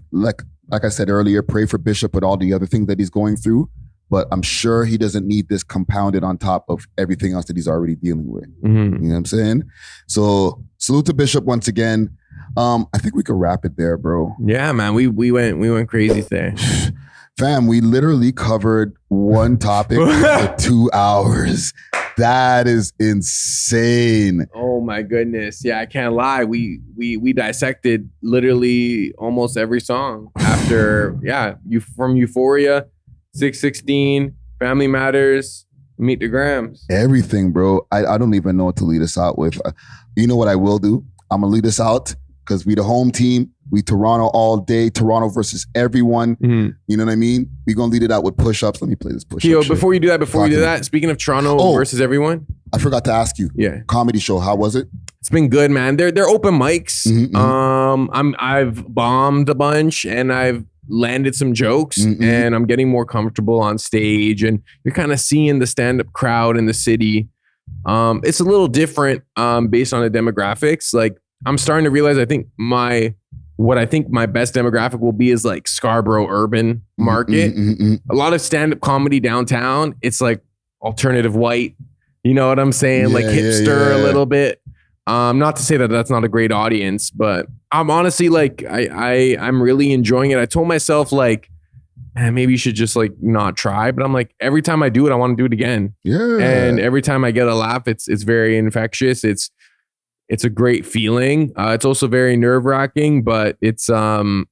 I said earlier, pray for Bishop with all the other things that he's going through. But I'm sure he doesn't need this compounded on top of everything else that he's already dealing with. Mm-hmm. You know what I'm saying? So salute to Bishop once again. I think we could wrap it there, bro. Yeah, man. We went crazy there. Fam, we literally covered one topic for 2 hours. That is insane. Oh my goodness. Yeah, I can't lie. We dissected literally almost every song after, from Euphoria, 616, Family Matters, Meet the Grams. Everything, bro. I don't even know what to lead us out with. You know what I will do? I'm going to lead us out because we the home team. We Toronto all day. Toronto versus everyone. Mm-hmm. You know what I mean? We're going to lead it out with push-ups. Let me play this push-up. Yo, before you do that, speaking of Toronto versus everyone. I forgot to ask you. Yeah. Comedy show, how was it? It's been good, man. They're open mics. Mm-hmm. I've bombed a bunch and I've landed some jokes, and I'm getting more comfortable on stage, and you're kind of seeing the stand-up crowd in the city. It's a little different based on the demographics. Like, I'm starting to realize what I think my best demographic will be is like Scarborough urban market. A lot of stand-up comedy downtown, it's like alternative white, you know what I'm saying? Like hipster a little bit. Not to say that that's not a great audience, but I'm honestly like, I'm really enjoying it. I told myself like, man, maybe you should just like not try. But I'm like, every time I do it, I want to do it again. Yeah. And every time I get a laugh, it's very infectious. It's a great feeling. It's also very nerve-wracking, but it's fun,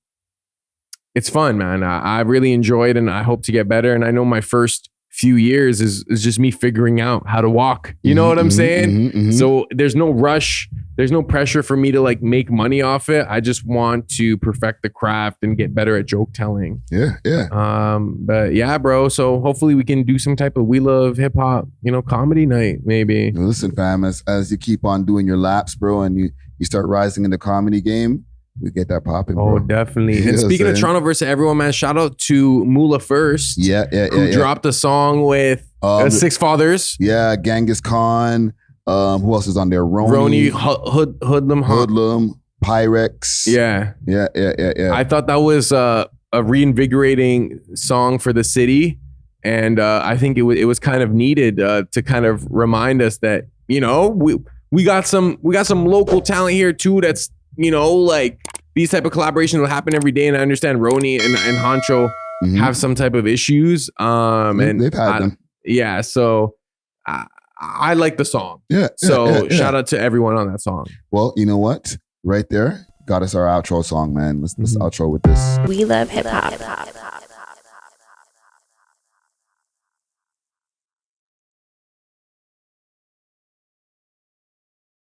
man. I really enjoy it, and I hope to get better. And I know my first few years is just me figuring out how to walk. You know what I'm saying? So there's no rush. There's no pressure for me to like make money off it. I just want to perfect the craft and get better at joke telling. Yeah. But yeah, bro. So hopefully we can do some type of We Love Hip Hop, comedy night, maybe. Listen, fam, as you keep on doing your laps, bro, and you start rising in the comedy game, we get that popping, bro. Oh, definitely. And speaking of Toronto versus everyone, man, shout out to Moolah First. Who dropped a song with Six Fathers. Yeah, Genghis Khan. Who else is on there? Roni, Hoodlum, Pyrex. Yeah. I thought that was a reinvigorating song for the city. And I think it was kind of needed to kind of remind us that, we got some local talent here too that's, like these type of collaborations will happen every day. And I understand Roni and Honcho have some type of issues. And they've had them. Yeah. So I like the song. So shout out to everyone on that song. Well, you know what? Right there got us our outro song, man. Let's outro with this. We love hip hop.